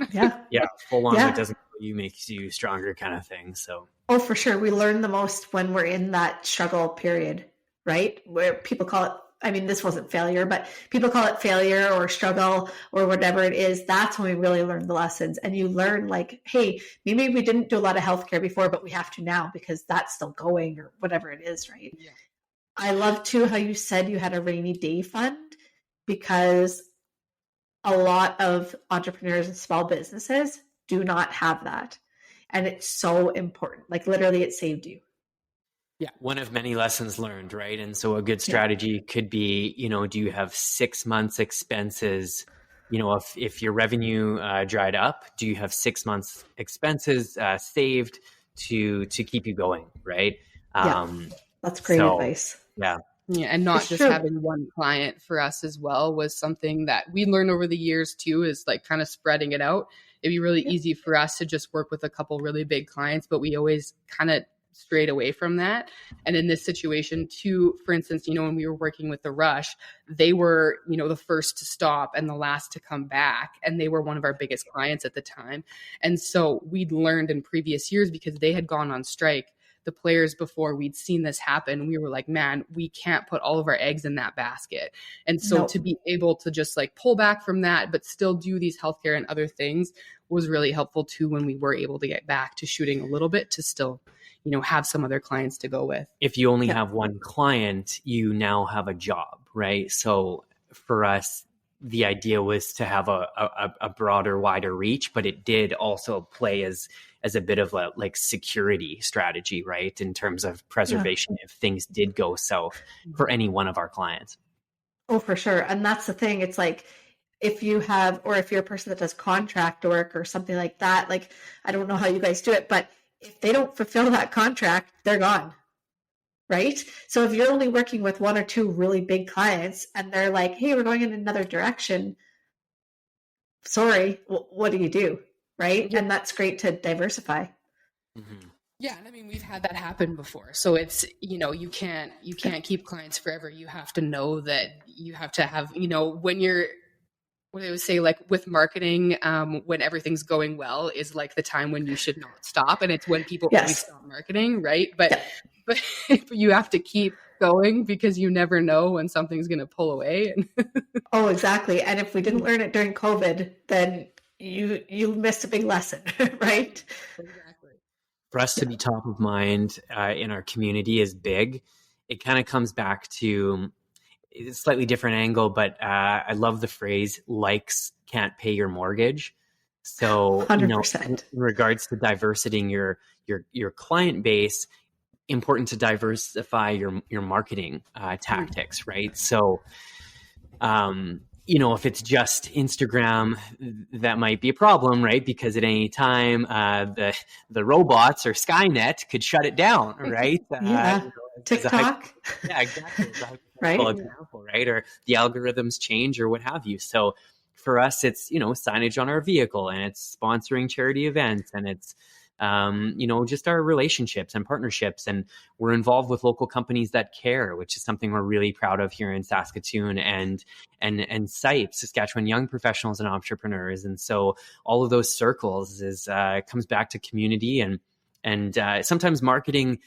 Full on. It doesn't kill you, makes you stronger kind of thing. So. Oh, for sure. We learn the most when we're in that struggle period, right? Where people call it, this wasn't failure, but people call it failure or struggle or whatever it is. That's when we really learn the lessons. And you learn hey, maybe we didn't do a lot of healthcare before, but we have to now because that's still going, or whatever it is, right? Yeah. I love too how you said you had a rainy day fund, because a lot of entrepreneurs and small businesses do not have that. And it's so important. Literally, it saved you. Yeah, one of many lessons learned, right? And so a good strategy could be, do you have 6 months expenses? If your revenue dried up, do you have 6 months expenses saved to keep you going, right? That's great advice. Yeah. Yeah, and not just having one client for us as well was something that we learned over the years too, is kind of spreading it out. It'd be really easy for us to just work with a couple really big clients, but we always kind of strayed away from that. And in this situation too, for instance, when we were working with The Rush, they were, the first to stop and the last to come back. And they were one of our biggest clients at the time. And so we'd learned in previous years, because they had gone on strike, the players before, we'd seen this happen. We were like, man, we can't put all of our eggs in that basket. And so to be able to just pull back from that, but still do these healthcare and other things was really helpful too, when we were able to get back to shooting a little bit, to still have some other clients to go with. If you only have one client, you now have a job, right? So for us, the idea was to have a broader, wider reach, but it did also play as a bit of a security strategy, right? In terms of preservation, if things did go south for any one of our clients. Oh, for sure. And that's the thing. It's if you have, or if you're a person that does contract work or something like that, I don't know how you guys do it, but if they don't fulfill that contract, they're gone, right? So if you're only working with one or two really big clients and they're like, hey, we're going in another direction, sorry, what do you do, right? And that's great to diversify. Mm-hmm. Yeah, and we've had that happen before. So it's, you can't keep clients forever. You have to know that you have to have, when you're, what I would say, with marketing, when everything's going well is the time when you should not stop. And it's when people really stop marketing, right? But you have to keep going, because you never know when something's going to pull away. Oh, exactly. And if we didn't learn it during COVID, then you missed a big lesson, right? Exactly. For us to be top of mind in our community is big. It kind of comes back to a slightly different angle, but I love the phrase, likes can't pay your mortgage. So, 100%. in regards to diversifying your client base, important to diversify your marketing tactics, right? So, if it's just Instagram, that might be a problem, right? Because at any time, the robots or Skynet could shut it down, right? Yeah. TikTok. Yeah, exactly. Right. Example, right? Or the algorithms change or what have you. So for us, it's, signage on our vehicle, and it's sponsoring charity events, and it's, just our relationships and partnerships. And we're involved with local companies that care, which is something we're really proud of here in Saskatoon and SIPE, Saskatchewan Young Professionals and Entrepreneurs. And so all of those circles comes back to community, and sometimes marketing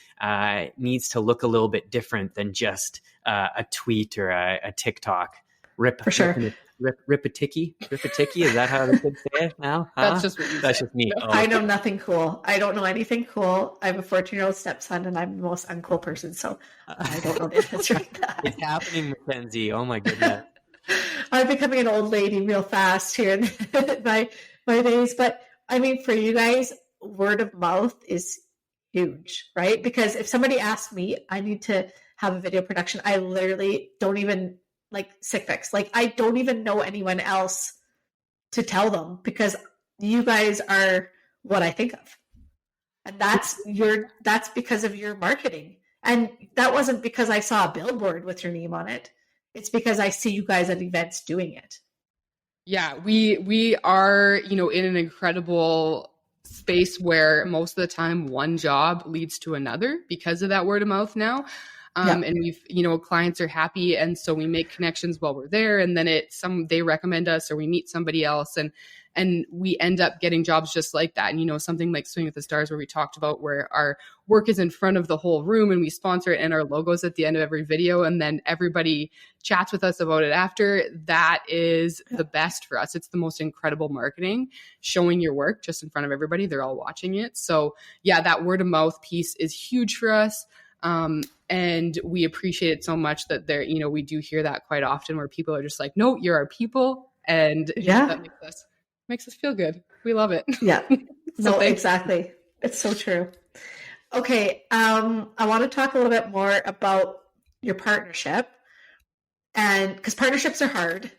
needs to look a little bit different than just a tweet or a TikTok. For sure. Rip a ticky? Is that how the kids say it now? Huh? That's just me. Oh. I know nothing cool. I don't know anything cool. I have a 14-year-old stepson, and I'm the most uncool person, so I don't know the answer to that. It's happening, Mackenzie. Oh my goodness. I'm becoming an old lady real fast here in my days. But I mean, for you guys, word of mouth is huge, right? Because if somebody asks me, I need to have a video production, I literally don't even Sik Pics. I don't even know anyone else to tell them, because you guys are what I think of. And that's because of your marketing. And that wasn't because I saw a billboard with your name on it. It's because I see you guys at events doing it. Yeah, we are, in an incredible space where most of the time one job leads to another because of that word of mouth now. And we've, clients are happy. And so we make connections while we're there. And then they recommend us, or we meet somebody else, and we end up getting jobs just like that. And, something like Swing with the Stars, where we talked about where our work is in front of the whole room and we sponsor it, and our logo's at the end of every video. And then everybody chats with us about it after. That is the best for us. It's the most incredible marketing, showing your work just in front of everybody. They're all watching it. So yeah, that word of mouth piece is huge for us. And we appreciate it so much that we do hear that quite often, where people are just like, no, you're our people. And that makes us feel good. We love it. Yeah, no, exactly. It's so true. Okay. I want to talk a little bit more about your partnership, and because partnerships are hard.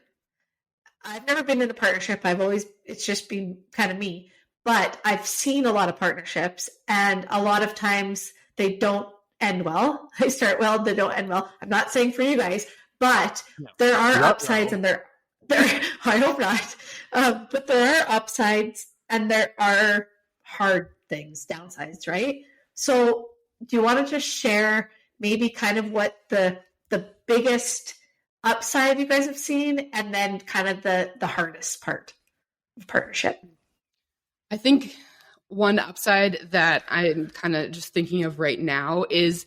I've never been in a partnership. It's just been kind of me, but I've seen a lot of partnerships, and a lot of times they don't end well. They start well, they don't end well. I'm not saying for you guys, but there are upsides, and there I hope not. But there are upsides, and there are hard things, downsides, right? So do you want to just share maybe kind of what the biggest upside you guys have seen, and then kind of the hardest part of partnership? I think one upside that I'm kind of just thinking of right now is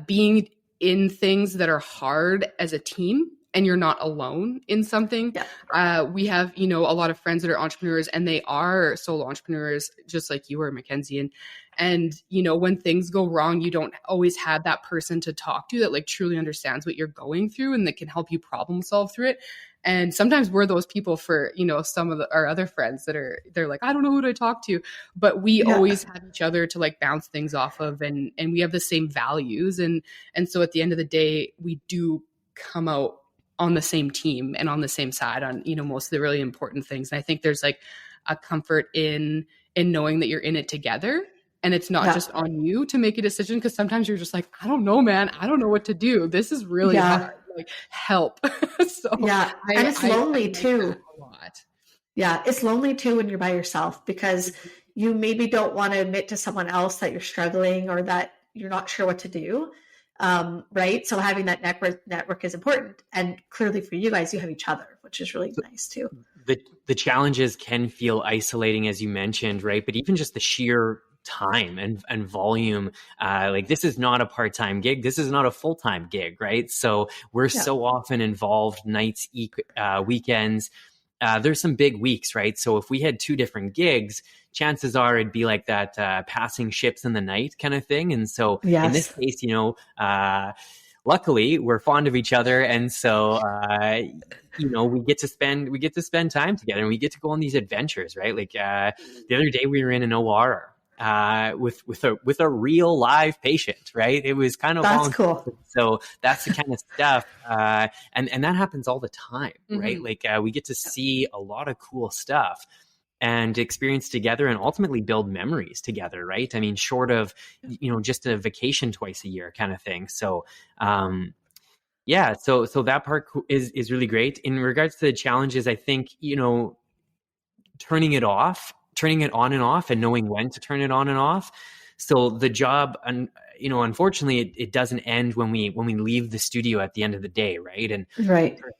being in things that are hard as a team, and you're not alone in something. Yeah. We have, a lot of friends that are entrepreneurs, and they are solo entrepreneurs, just like you are, Mackenzie. And when things go wrong, you don't always have that person to talk to that truly understands what you're going through and that can help you problem solve through it. And sometimes we're those people for, some of our other friends they're like, I don't know who to talk to, but we always have each other to bounce things off of, and we have the same values. And so at the end of the day, we do come out on the same team and on the same side on, most of the really important things. And I think there's a comfort in knowing that you're in it together. And it's not just on you to make a decision, because sometimes you're just like, I don't know, man. I don't know what to do. This is really hard. Help. So and it's lonely too. A lot. Yeah, it's lonely too when you're by yourself, because you maybe don't want to admit to someone else that you're struggling or that you're not sure what to do. Right. So having that network is important. And clearly for you guys, you have each other, which is really nice too. The challenges can feel isolating, as you mentioned, right? But even just the sheer time and volume, this is not a part-time gig. This is not a full-time gig, right? So we're so often involved nights, weekends. There's some big weeks, right? So if we had 2 different gigs, chances are it'd be like that passing ships in the night kind of thing. And so in this case, luckily we're fond of each other. And so, we get to spend time together, and we get to go on these adventures, right? Like, the other day we were in an OR, with a real live patient, right? It was kind of that's cool. So that's the kind of stuff, and that happens all the time, right? Like, we get to see a lot of cool stuff and experience together, and ultimately build memories together, right? I mean, short of just a vacation twice a year kind of thing. So so that part is really great. In regards to the challenges, I think turning it on and off, and knowing when to turn it on and off. So the job, unfortunately, it doesn't end when we leave the studio at the end of the day, right? And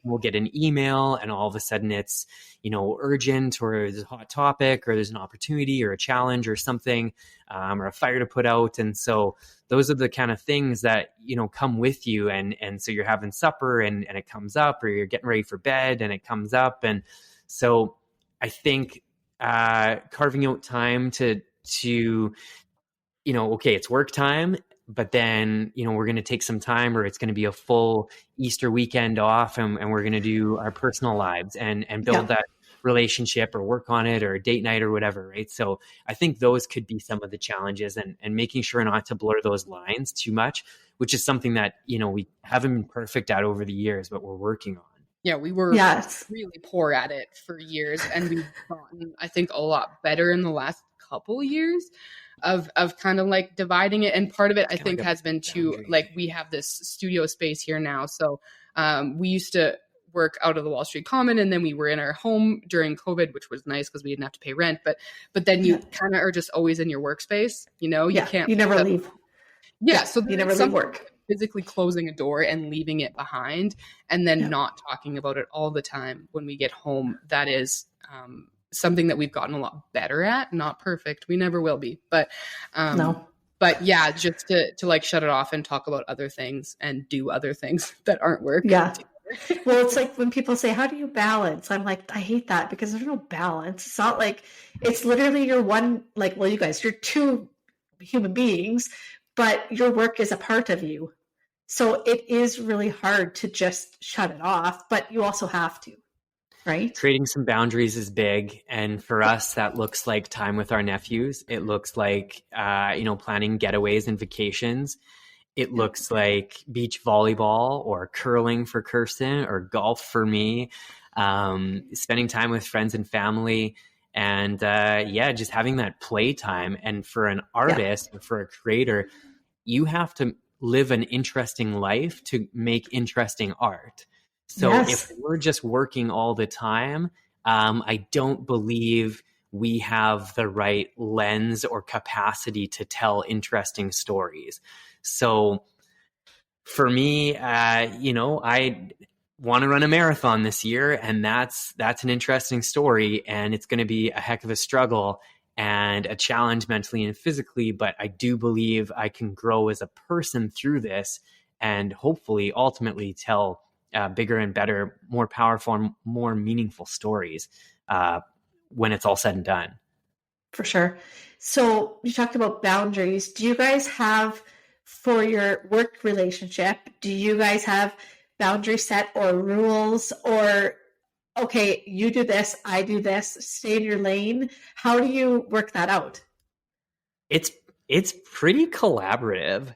we'll get an email, and all of a sudden it's urgent, or there's a hot topic, or there's an opportunity, or a challenge, or something, or a fire to put out. And so those are the kind of things that come with you, and so you're having supper, and it comes up, or you're getting ready for bed, and it comes up. And so I think carving out time to okay, it's work time, but then we're going to take some time, or it's going to be a full Easter weekend off, and we're going to do our personal lives and build that relationship, or work on it, or a date night, or whatever, right? So I think those could be some of the challenges, and making sure not to blur those lines too much, which is something that we haven't been perfect at over the years, but we're working on. Yeah, we were really poor at it for years, and we've gotten, I think, a lot better in the last couple years of kind of like dividing it. And part of it, I think, has been to, like, we have this studio space here now. So we used to work out of the Wall Street Common, and then we were in our home during COVID, which was nice because we didn't have to pay rent. But then you kind of are just always in your workspace. You never leave. So you never leave work. Physically closing a door and leaving it behind, and then not talking about it all the time when we get home. That is something that we've gotten a lot better at. Not perfect. We never will be. But But yeah, just to like shut it off and talk about other things and do other things that aren't work. Yeah. Well, it's like when people say, how do you balance? I'm like, I hate that, because there's no balance. It's not like, it's literally your one, like, well, you guys, you're two human beings, but your work is a part of you. So it is really hard to just shut it off, but you also have to, right? Creating some boundaries is big. And for us, that looks like time with our nephews. It looks like, planning getaways and vacations. It looks like beach volleyball, or curling for Kirstin, or golf for me, spending time with friends and family. And just having that play time. And for an artist, or for a creator, you have to live an interesting life to make interesting art. So if we're just working all the time, I don't believe we have the right lens or capacity to tell interesting stories. So for me, I want to run a marathon this year, and that's an interesting story, and it's going to be a heck of a struggle and a challenge mentally and physically, but I do believe I can grow as a person through this, and hopefully ultimately tell bigger and better, more powerful and more meaningful stories when it's all said and done. For sure. So you talked about boundaries. Do you guys have, for your work relationship, do you guys have boundaries set, or rules, or okay, you do this, I do this, stay in your lane? How do you work that out? It's pretty collaborative.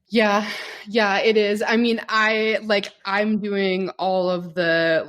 Yeah, it is. I mean, I'm doing all of the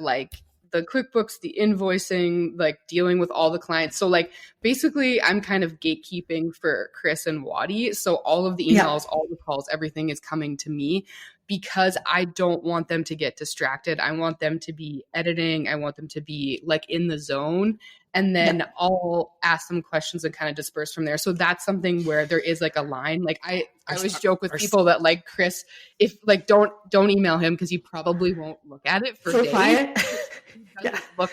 QuickBooks, the invoicing, like dealing with all the clients. So like basically I'm kind of gatekeeping for Chris and Waddy. So all of the emails, all the calls, everything is coming to me, because I don't want them to get distracted. I want them to be editing. I want them to be like in the zone. And then I'll ask them questions and kind of disperse from there. So that's something where there is like a line. Like I always joke with people that like Chris, if like don't email him, because he probably won't look at it for days. Look at emails,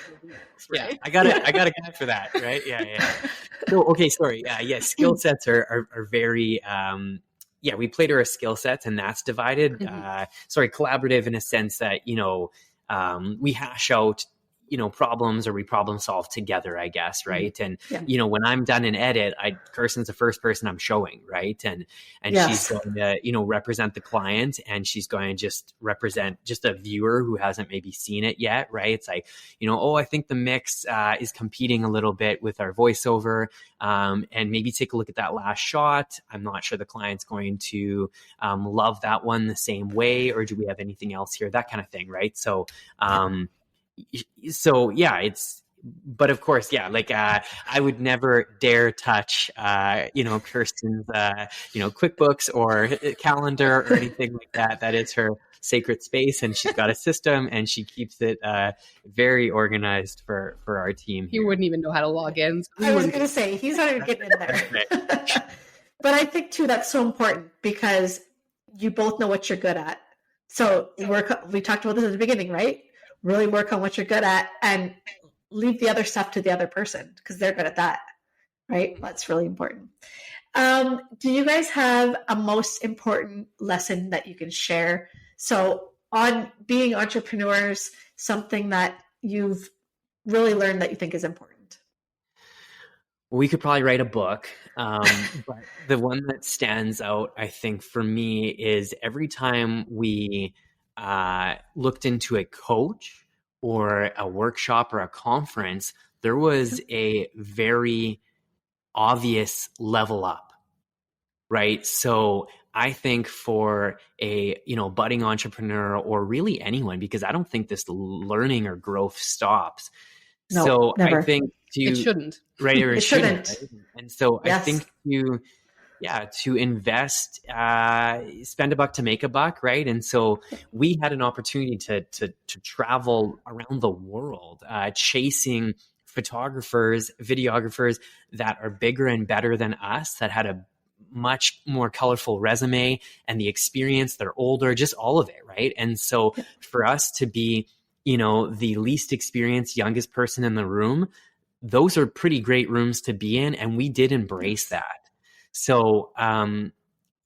right? Yeah, I got a guy for that, right? Yeah. So okay, sorry. Skill sets are very we play to our skill sets, and that's divided. Collaborative in a sense that we hash out problems, or we problem solve together, I guess. Right. And, when I'm done in edit, Kirstin's the first person I'm showing. Right. And she's going to, represent the client, and she's going to just represent just a viewer who hasn't maybe seen it yet. Right. It's like, I think the mix is competing a little bit with our voiceover, and maybe take a look at that last shot. I'm not sure the client's going to love that one the same way, or do we have anything else here? That kind of thing. Right. So, but of course, I would never dare touch, Kirstin's, QuickBooks or calendar or anything like that. That is her sacred space, and she's got a system, and she keeps it very organized for our team here. He wouldn't even know how to log in. I was going to say, he's not even getting in there. But I think too, that's so important, because you both know what you're good at. So we talked about this at the beginning, right? Really work on what you're good at, and leave the other stuff to the other person, because they're good at that, right? That's really important. Do you guys have a most important lesson that you can share? So on being entrepreneurs, something that you've really learned that you think is important? We could probably write a book, but the one that stands out, I think, for me is every time we looked into a coach or a workshop or a conference, there was a very obvious level up, right? So I think for a, budding entrepreneur, or really anyone, because I don't think this learning or growth stops. No, so never. I think it shouldn't. Right. Or it shouldn't. Right? And so Yes. I think to invest, spend a buck to make a buck. Right. And so we had an opportunity to travel around the world, chasing photographers, videographers that are bigger and better than us, that had a much more colorful resume and the experience. They're older, just all of it. Right. And so for us to be, the least experienced, youngest person in the room, those are pretty great rooms to be in. And we did embrace that. So,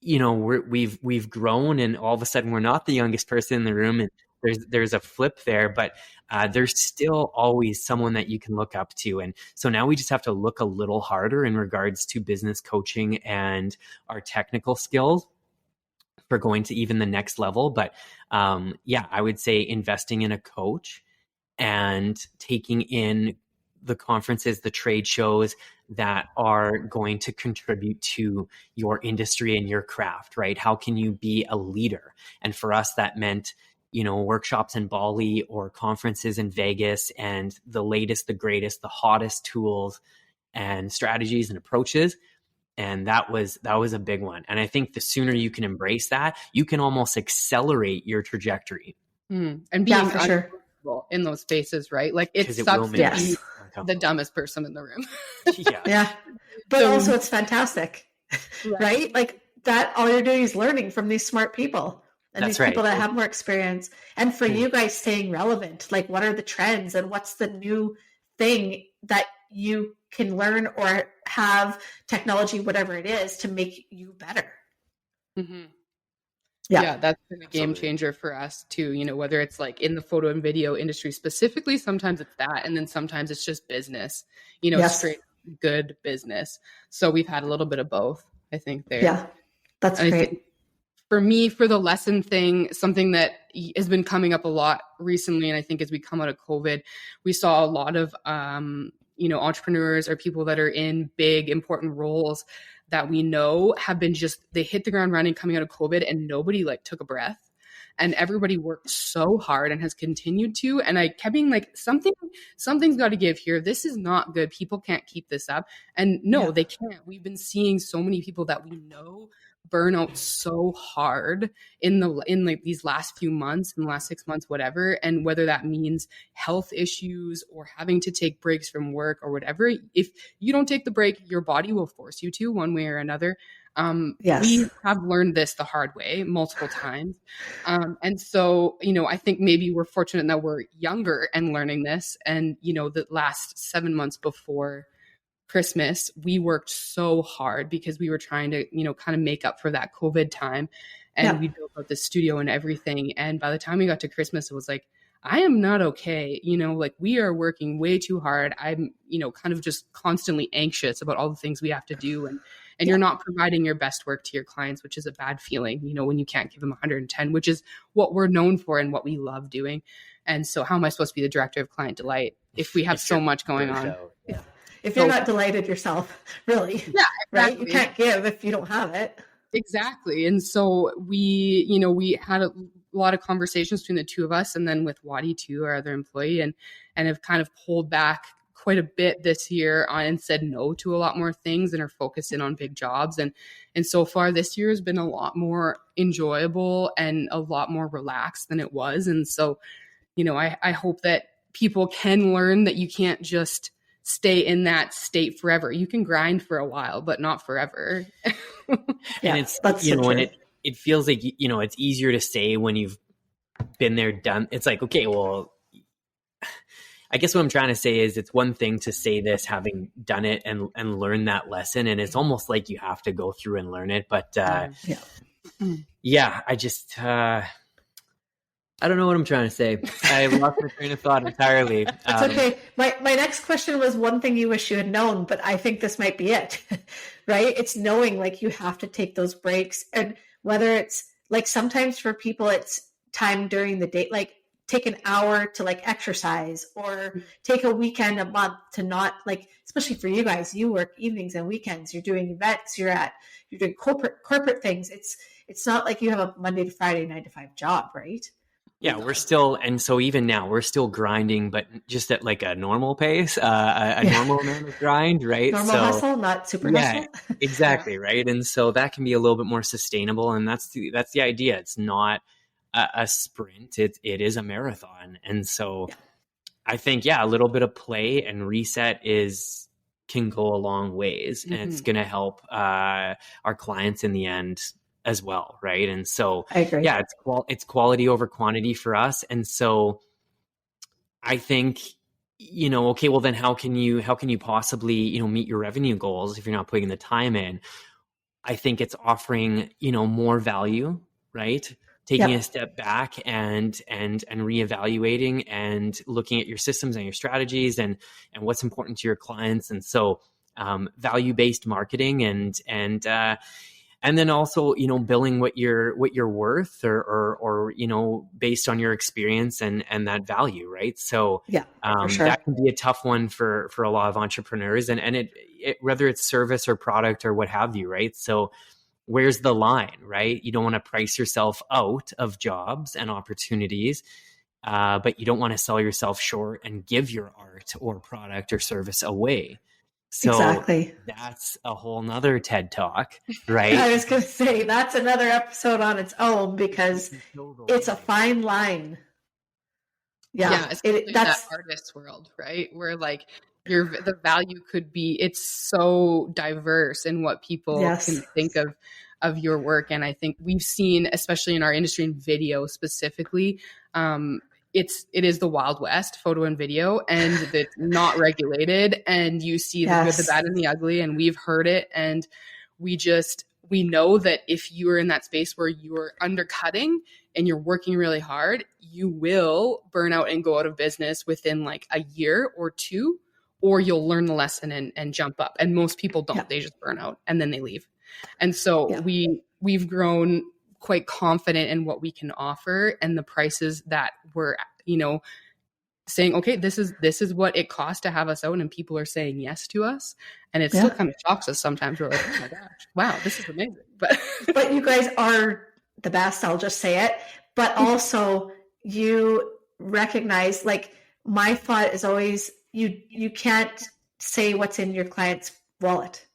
we've grown, and all of a sudden we're not the youngest person in the room, and there's a flip there, but there's still always someone that you can look up to. And so now we just have to look a little harder in regards to business coaching and our technical skills for going to even the next level. But I would say investing in a coach and taking in the conferences, the trade shows that are going to contribute to your industry and your craft, right? How can you be a leader? And for us, that meant, workshops in Bali or conferences in Vegas, and the latest, the greatest, the hottest tools and strategies and approaches. And that was a big one. And I think the sooner you can embrace that, you can almost accelerate your trajectory. And being for sure in those spaces, right? Like it sucks to be the dumbest person in the room. Yeah. But also it's fantastic, right? Like that, all you're doing is learning from these smart people and these people that have more experience. And for you guys staying relevant, like what are the trends and what's the new thing that you can learn or have technology, whatever it is, to make you better. Mm-hmm. Yeah, that's been a game changer for us too. Whether it's like in the photo and video industry specifically, sometimes it's that, and then sometimes it's just business, straight good business. So we've had a little bit of both, I think there. Yeah, that's great. For me, for the lesson thing, something that has been coming up a lot recently, and I think as we come out of COVID, we saw a lot of, entrepreneurs or people that are in big, important roles that we know have been they hit the ground running coming out of COVID, and nobody took a breath, and everybody worked so hard and has continued to. And I kept being like, something's got to give here. This is not good. People can't keep this up. And no, they can't. We've been seeing so many people that we know burn out so hard in these last few months, in the last 6 months, whatever. And whether that means health issues or having to take breaks from work or whatever, if you don't take the break, your body will force you to, one way or another. We have learned this the hard way multiple times. And so, I think maybe we're fortunate that we're younger and learning this. And, the last 7 months before Christmas, we worked so hard because we were trying to, kind of make up for that COVID time. And we built out the studio and everything. And by the time we got to Christmas, it was like, I am not okay. Like we are working way too hard. I'm, kind of just constantly anxious about all the things we have to do. And you're not providing your best work to your clients, which is a bad feeling, when you can't give them 110, which is what we're known for and what we love doing. And so how am I supposed to be the director of client delight if we have so much going on? Yeah. If you're not delighted yourself, really, right? You can't give if you don't have it. Exactly. And so we had a lot of conversations between the two of us, and then with Wadi too, our other employee, and have kind of pulled back quite a bit this year and said no to a lot more things and are focused in on big jobs. And so far this year has been a lot more enjoyable and a lot more relaxed than it was. And so, I hope that people can learn that you can't just stay in that state forever. You can grind for a while, but not forever. And it's, when it feels like, it's easier to say when you've been there, done. It's like, okay, well, I guess what I'm trying to say is it's one thing to say this, having done it and learn that lesson. And it's almost like you have to go through and learn it. But I just, I don't know what I'm trying to say. I lost my train of thought entirely. It's okay. My next question was one thing you wish you had known, but I think this might be it, right? It's knowing like you have to take those breaks, and whether it's like sometimes for people, it's time during the day, like take an hour to like exercise, or take a weekend a month to not like, especially for you guys, you work evenings and weekends, you're doing events, you're doing corporate things. It's not like you have a Monday to Friday 9 to 5 job, right? Yeah, we're still, and so even now we're still grinding, but just at like a normal pace, a normal amount of grind, right? Normal hustle, not super hustle. Exactly, right. And so that can be a little bit more sustainable, and that's the idea. It's not a sprint; it is a marathon. And so, I think a little bit of play and reset can go a long ways, and it's going to help our clients in the end as well, right? And so I agree. It's quality over quantity for us. And so I think, okay, well then how can you possibly, meet your revenue goals if you're not putting the time in? I think it's offering, more value, right? Taking a step back and reevaluating and looking at your systems and your strategies and what's important to your clients. And so value-based marketing and then also, billing what you're worth or based on your experience and that value, right? So for sure. That can be a tough one for a lot of entrepreneurs, and it whether it's service or product or what have you, right? So where's the line, right? You don't want to price yourself out of jobs and opportunities, but you don't want to sell yourself short and give your art or product or service away. So exactly. That's a whole nother TED Talk, right? I was going to say that's another episode on its own, because it's a fine line. That's that artist world, right? Where like the value could be, it's so diverse in what people can think of your work. And I think we've seen, especially in our industry in video specifically, it is the Wild West, photo and video, and it's not regulated, and you see the good, the bad, and the ugly, and we've heard it, and we know that if you are in that space where you're undercutting and you're working really hard, you will burn out and go out of business within like a year or two, or you'll learn the lesson and jump up. And most people don't, they just burn out and then they leave. And so we've grown quite confident in what we can offer and the prices that we're, saying, okay, this is what it costs to have us out, and people are saying yes to us. And it still kind of shocks us sometimes. We're like, oh my gosh, wow, this is amazing. But you guys are the best, I'll just say it. But also you recognize, like, my thought is always, you can't say what's in your client's wallet.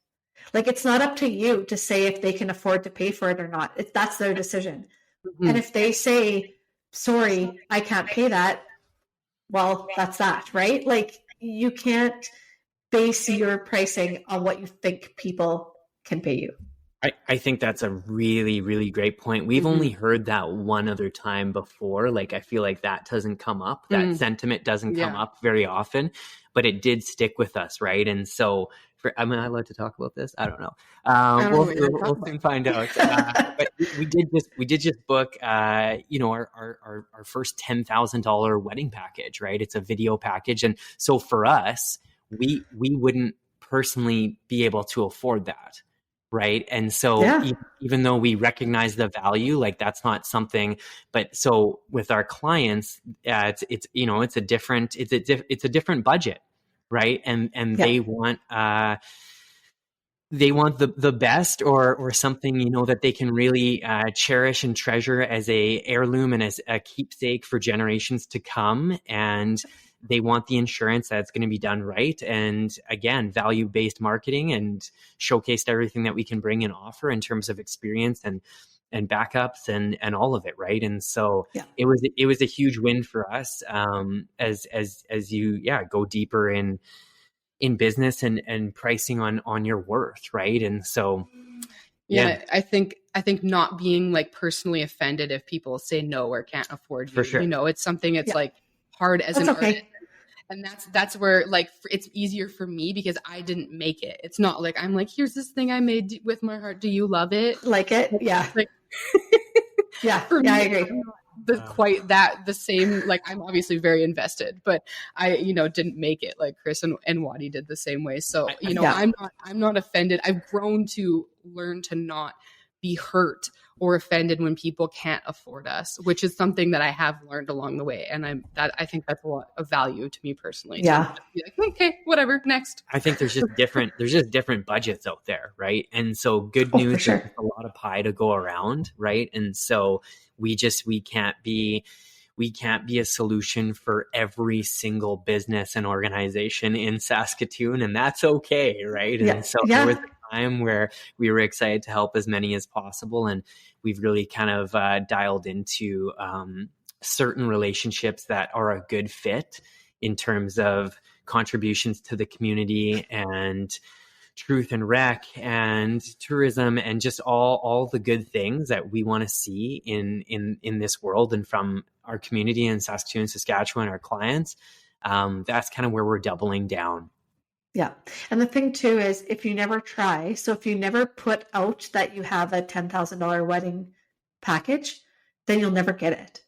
Like, it's not up to you to say if they can afford to pay for it or not. That's their decision. Mm-hmm. And if they say, sorry, I can't pay that, well, that's that, right? Like, you can't base your pricing on what you think people can pay you. I think that's a really, really great point. We've only heard that one other time before. Like, I feel like that doesn't come up. That sentiment doesn't come up very often, but it did stick with us, right? And so Am I allowed to talk about this? I don't know. I don't know what you're We'll talking soon about. find out. But we did just book, our first $10,000 wedding package, right? It's a video package. And so for us, we wouldn't personally be able to afford that. Right. And so even though we recognize the value, like that's not something, but so with our clients, it's a different budget. Right. And they want the best or something, that they can really cherish and treasure as a heirloom and as a keepsake for generations to come. And they want the insurance that's going to be done right. And again, value-based marketing, and showcased everything that we can bring and offer in terms of experience and backups and all of it. Right. And so it was a huge win for us as you go deeper in business and pricing on your worth. Right. And so, I think not being like personally offended if people say no or can't afford you, for sure. It's something it's like hard as an artist. And that's where like it's easier for me because I didn't make it. It's not like I'm like, here's this thing I made with my heart. Do you love it? Like it? Yeah. Like, for me, I agree. Quite the same. Like I'm obviously very invested, but I didn't make it. Like Chris and Wadi did the same way. So I'm not offended. I've grown to learn to not be hurt or offended when people can't afford us, which is something that I have learned along the way. And I think that's a lot of value to me personally. Yeah. To be like, okay, whatever, next. I think there's just different budgets out there. Right. And so good news, sure. There's a lot of pie to go around. Right. And so we can't be a solution for every single business and organization in Saskatoon, and that's okay. Right. And so there was a time where we were excited to help as many as possible. And we've really kind of dialed into certain relationships that are a good fit in terms of contributions to the community and truth and rec and tourism and just all the good things that we want to see in this world and from our community in Saskatoon, Saskatchewan, our clients. That's kind of where we're doubling down. Yeah. And the thing too is if you never try, so if you never put out that you have a $10,000 wedding package, then you'll never get it.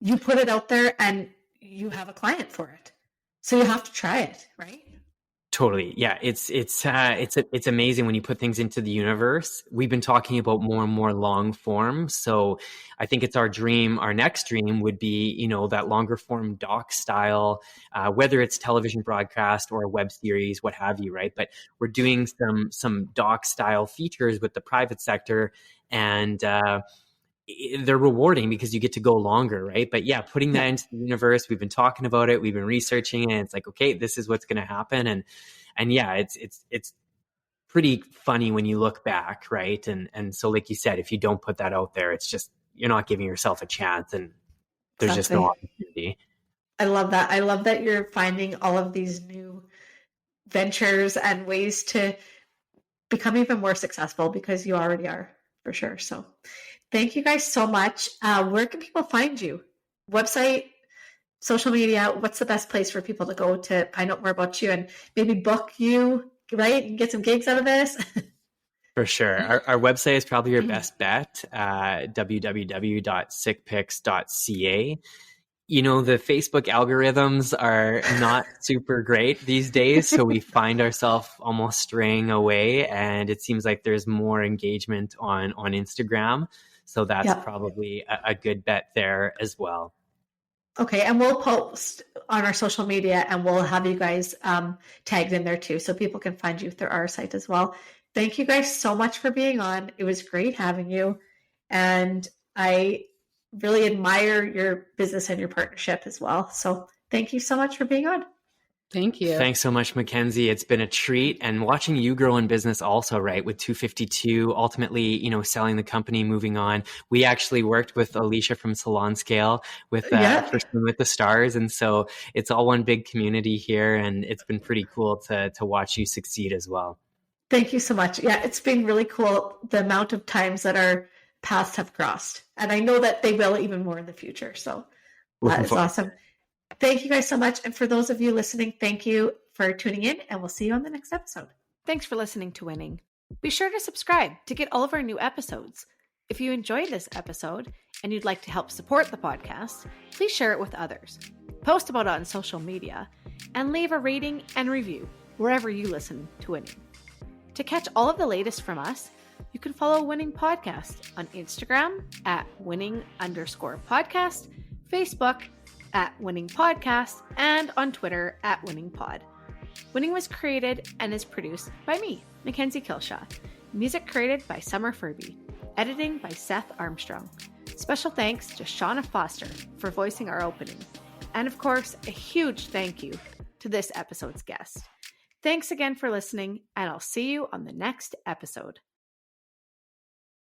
You put it out there and you have a client for it. So you have to try it, right? Totally. Yeah. It's amazing when you put things into the universe. We've been talking about more and more long form. So I think it's our next dream would be, that longer form doc style, whether it's television broadcast or a web series, what have you. Right. But we're doing some doc style features with the private sector, and they're rewarding because you get to go longer, right? But putting that into the universe, we've been talking about it, we've been researching it. It's like, okay, this is what's going to happen, and it's pretty funny when you look back, right? And so, like you said, if you don't put that out there, it's just you're not giving yourself a chance, and there's just no opportunity. I love that. I love that you're finding all of these new ventures and ways to become even more successful because you already are, for sure. So thank you guys so much. Where can people find you? Website, social media, what's the best place for people to go to find out more about you and maybe book you, right? And get some gigs out of this? For sure. Our website is probably your best bet, www.sikpics.ca. The Facebook algorithms are not super great these days, so we find ourselves almost straying away, and it seems like there's more engagement on Instagram. So that's probably a good bet there as well. Okay. And we'll post on our social media and we'll have you guys tagged in there too, so people can find you through our site as well. Thank you guys so much for being on. It was great having you. And I really admire your business and your partnership as well. So thank you so much for being on. Thank you. Thanks so much, Mackenzie. It's been a treat, and watching you grow in business also, right? With 252, ultimately, selling the company, moving on. We actually worked with Alicia from Salon Scale with Kirstin with the Stars. And so it's all one big community here, and it's been pretty cool to watch you succeed as well. Thank you so much. Yeah, it's been really cool the amount of times that our paths have crossed. And I know that they will even more in the future. So that is awesome. Thank you guys so much. And for those of you listening, thank you for tuning in, and we'll see you on the next episode. Thanks for listening to Winning. Be sure to subscribe to get all of our new episodes. If you enjoyed this episode and you'd like to help support the podcast, please share it with others. Post about it on social media and leave a rating and review wherever you listen to Winning. To catch all of the latest from us, you can follow Winning Podcast on Instagram at winning_podcast, Facebook at Winning Podcast, and on Twitter at Winning Pod. Winning was created and is produced by me, Mackenzie Kilshaw. Music created by Summer Furby. Editing by Seth Armstrong. Special thanks to Shauna Foster for voicing our opening. And of course, a huge thank you to this episode's guest. Thanks again for listening, and I'll see you on the next episode.